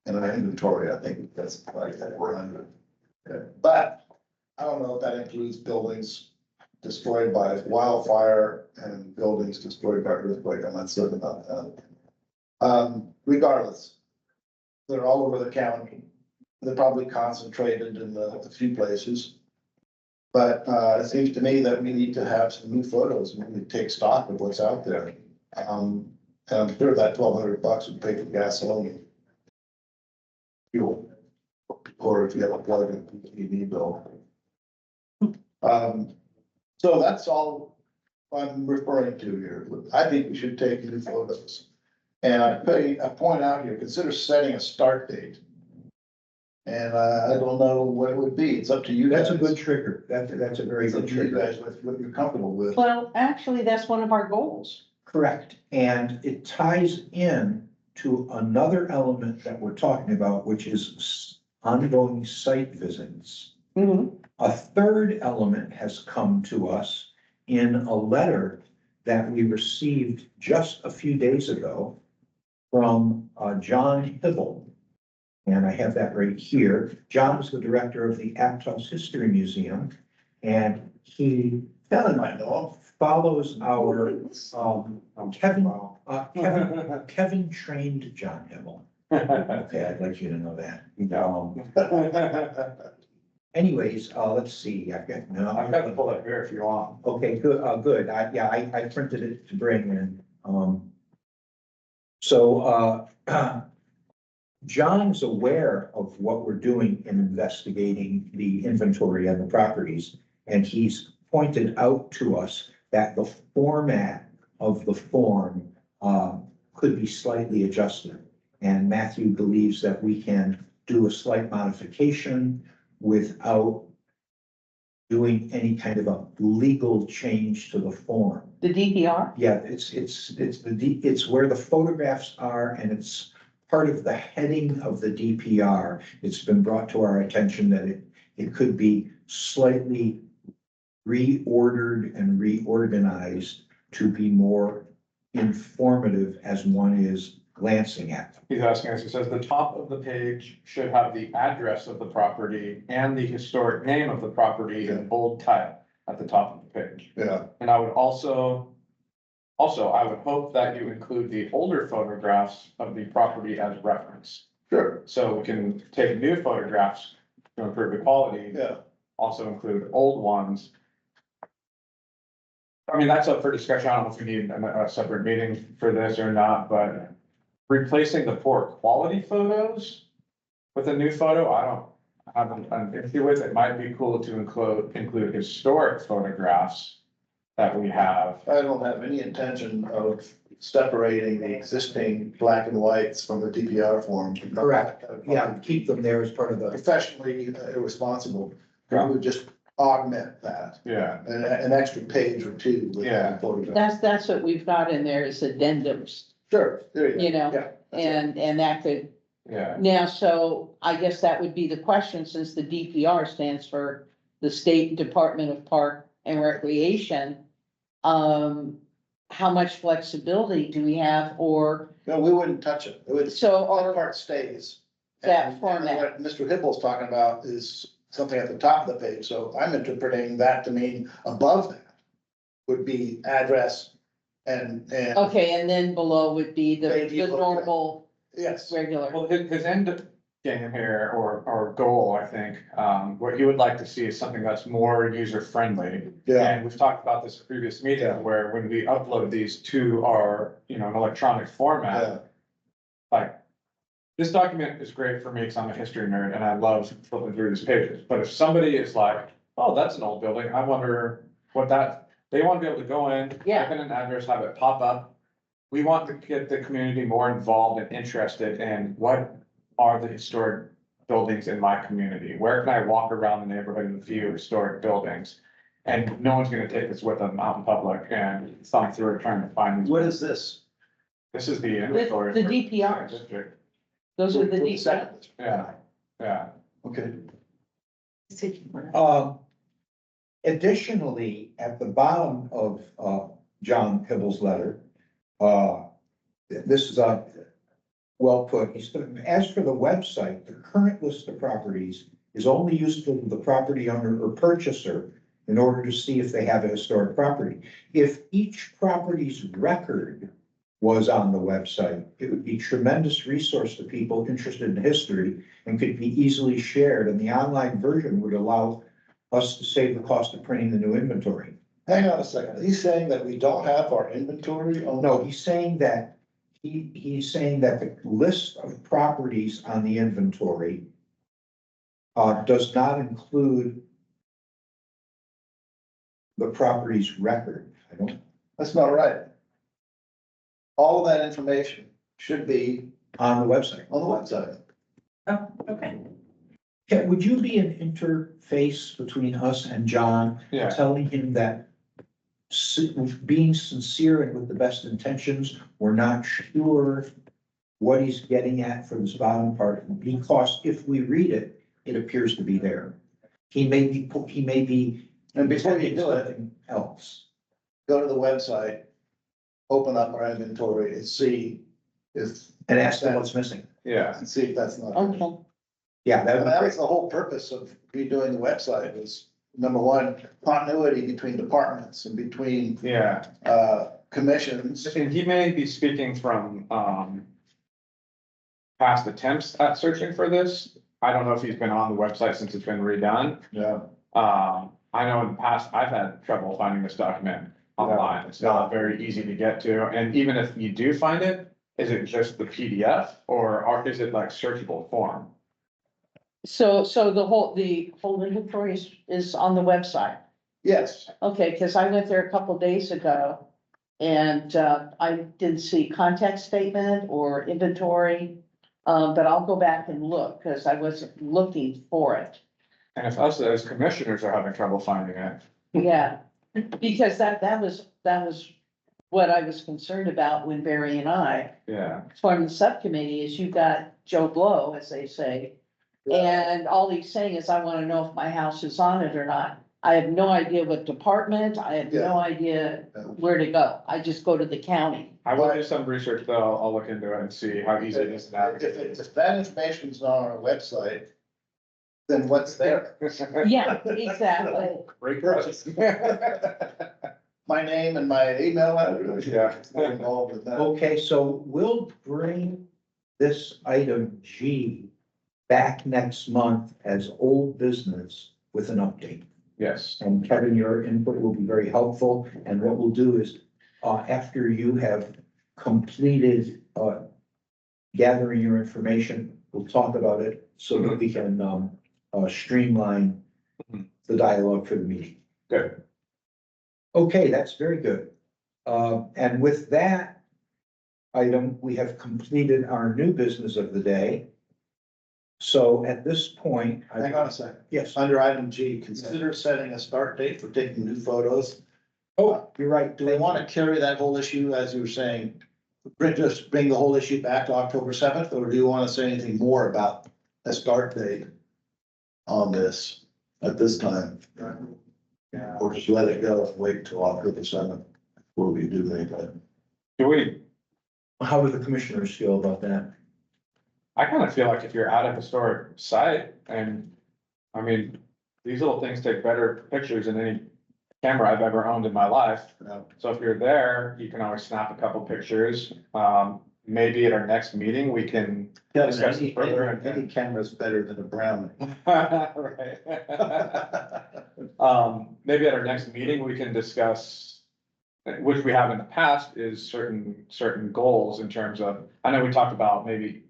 in an inventory, I think that's like that 400. But I don't know if that includes buildings destroyed by wildfire and buildings destroyed by earthquake. I'm not certain about that. Regardless, they're all over the county. They're probably concentrated in a few places. But it seems to me that we need to have some new photos and we take stock of what's out there. And I'm sure that $1,200 would pay for gasoline. Fuel. Or if you have a plug-in EV bill. So that's all I'm referring to here. I think we should take new photos. And I point out here, consider setting a start date. And I don't know what it would be. It's up to you guys. That's a good trigger. That's a very It's up good to you trigger. guys with what you're comfortable with. Well, actually, that's one of our goals. Correct. And it ties in to another element that we're talking about, which is ongoing site visits. A third element has come to us in a letter that we received just a few days ago from John Hibble. And I have that right here. John is the director of the Aptos History Museum, and he follows our Kevin trained John Hibble. Okay, I'd like you to know that. Anyways, let's see. I've got the bullet here if you want. Okay, good, good. I printed it to bring in. So John's aware of what we're doing in investigating the inventory and the properties. And he's pointed out to us that the format of the form could be slightly adjusted. And Matthew believes that we can do a slight modification without doing any kind of a legal change to the form. The DPR? Yeah, it's where the photographs are, and it's part of the heading of the DPR. It's been brought to our attention that it could be slightly reordered and reorganized to be more informative as one is glancing at them. He's asking us, he says, the top of the page should have the address of the property and the historic name of the property in bold type at the top of the page. Yeah, And I would also, I would hope that you include the older photographs of the property as reference. sure, So we can take new photographs to improve the quality, yeah. also include old ones. I mean, that's up for discussion. I don't know if we need a separate meeting for this or not, but replacing the poor quality photos with a new photo, I don't have an issue with. It might be cool to include historic photographs that we have. I don't have any intention of separating the existing black and whites from the DPR form. Correct. Yeah, keep them there as part of the, Professionally irresponsible. We Yeah. would just augment that, Yeah, an extra page or two. with Yeah. photographs. That's what we've got in there is addendums, Sure, there you you go. know, Yeah. that's it. and that could, yeah. now, so I guess that would be the question, since the DPR stands for the State Department of Park and Recreation. How much flexibility do we have, or, No, we wouldn't touch it. It would, so, that or part stays. that And format. What Mr. Hippel's talking about is something at the top of the page, so I'm interpreting that to mean above that would be address and, Okay, and then below would be the Maybe the look at- normal, yes. regular. Well, his end game here, or goal, I think, what he would like to see is something that's more user friendly. Yeah, And we've talked about this in previous meetings, Yeah. where when we upload these to our, an electronic format, yeah, like, this document is great for me because I'm a history nerd and I love flipping through these pages. But if somebody is like, oh, that's an old building, I wonder what that, they want to be able to go in, Yeah. type in an address, have it pop up. We want to get the community more involved and interested in what are the historic buildings in my community? Where can I walk around the neighborhood and view historic buildings? And no one's gonna take this with them out in public and thumb through it trying to find these. what is this? This is the inventory. The for DPRs. district. Those are the For DPR. second. Yeah, yeah. Okay, additionally, at the bottom of, John Hibble's letter, this is well put. As for the website, the current list of properties is only useful to the property owner or purchaser in order to see if they have a historic property. If each property's record was on the website, it would be tremendous resource to people interested in history and could be easily shared, and the online version would allow us to save the cost of printing the new inventory. Hang on a second, he's saying that we don't have our inventory on. No, he's saying that, he's saying that the list of properties on the inventory does not include the property's record. I don't, That's not right. All of that information should be on the website. on the website. Oh, okay. Yeah, would you be an interface between us and John, Yeah, telling him that being sincere and with the best intentions, we're not sure what he's getting at for this bottom part, because if we read it, it appears to be there. He may be. And before you do it, something else. go to the website, open up our inventory and see if. And ask them what's missing. yeah, And see if that's not. Okay, Yeah, that And would that be was great. the whole purpose of redoing the website was, number one, continuity between departments and between, yeah. commissions. And he may be speaking from, past attempts at searching for this. I don't know if he's been on the website since it's been redone. Yeah. I know in the past, I've had trouble finding this document online. It's not very easy to get to, and even if you do find it, is it just the PDF or is it like searchable form? so the whole inventory is on the website. Yes, Okay, because I went there a couple days ago and I didn't see contact statement or inventory. But I'll go back and look because I wasn't looking for it. And if us as commissioners are having trouble finding it, Yeah, because that was what I was concerned about when Barry and I yeah, formed the subcommittee is you got Joe Blow, as they say. And all he's saying is, I want to know if my house is on it or not. I have no idea what department, I have no idea where to go. I just go to the county. I will do some research though. I'll look into it and see how easy it is to navigate. if that information's not on our website, then what's there? Yeah, exactly. Great question. My name and my email address. Yeah. They're involved with that. Okay, so we'll bring this item G back next month as old business with an update. Yes, And Kevin, your input will be very helpful, and what we'll do is, after you have completed, gathering your information, we'll talk about it so that we can, streamline the dialogue for the meeting. good. Okay, that's very good. And with that item, we have completed our new business of the day. So at this point, Hang on a second. yes, Under item G, consider setting a start date for taking new photos. oh, you're right. Do we want to carry that whole issue, as you were saying, just bring the whole issue back to October 7th, or do you want to say anything more about a start date on this at this time? Or just let it go and wait till October 7th before we do anything? Do we, How do the commissioners feel about that? I kind of feel like if you're at a historic site and, I mean, these little things take better pictures than any camera I've ever owned in my life. So if you're there, you can always snap a couple pictures. Maybe at our next meeting, we can discuss it further. Any camera's better than a Brownie. Right. Maybe at our next meeting, we can discuss, which we have in the past, is certain goals in terms of, I know we talked about maybe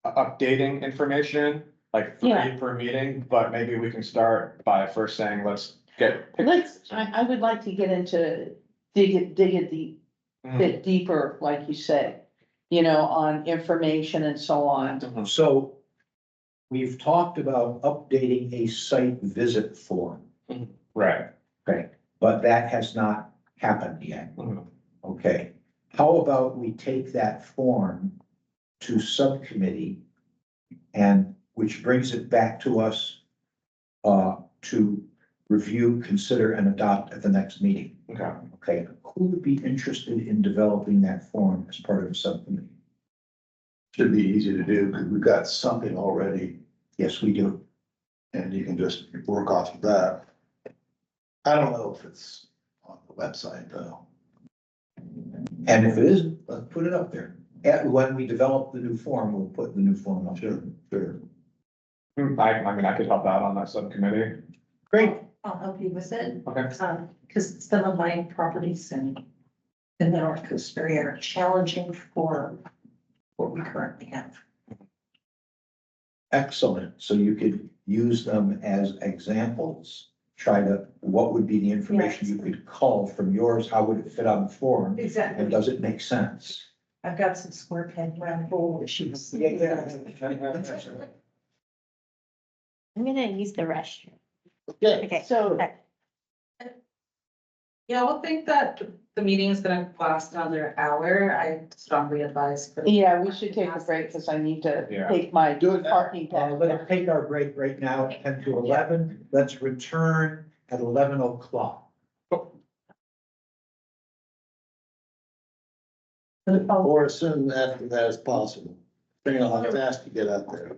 updating information, like Yeah. 3 per meeting, but maybe we can start by first saying, let's get pictures. I would like to get into, dig it deep, bit deeper, like you say, on information and so on. So we've talked about updating a site visit form, Right. okay, but that has not happened yet. Mhm. Okay, how about we take that form to subcommittee and which brings it back to us to review, consider and adopt at the next meeting. Okay. Okay, who would be interested in developing that form as part of the subcommittee? Should be easy to do, because we've got something already, Yes, we do. and you can just work off of that. I don't know if it's on the website, though. And if it is, let's put it up there. When we develop the new form, we'll put the new form up. Sure, sure. I mean, I could help out on that subcommittee. Great. I'll help you with it, Okay. because some of my properties in the North Coast area are challenging for what we currently have. Excellent. So you could use them as examples. What would be the information you could cull from yours? How would it fit on the form? Exactly. And does it make sense? I've got some square peg round hole issues. I'm gonna use the restroom. Okay, Okay. So, Yeah, I would think that the meeting is gonna last another hour. I strongly advise. for- yeah, we should take a break because I need to Yeah. take my Do it now. parking pass. Let's take our break right now at 10 to 11. Let's return at 11 o'clock. or as soon after that as possible, depending on how fast you get out there.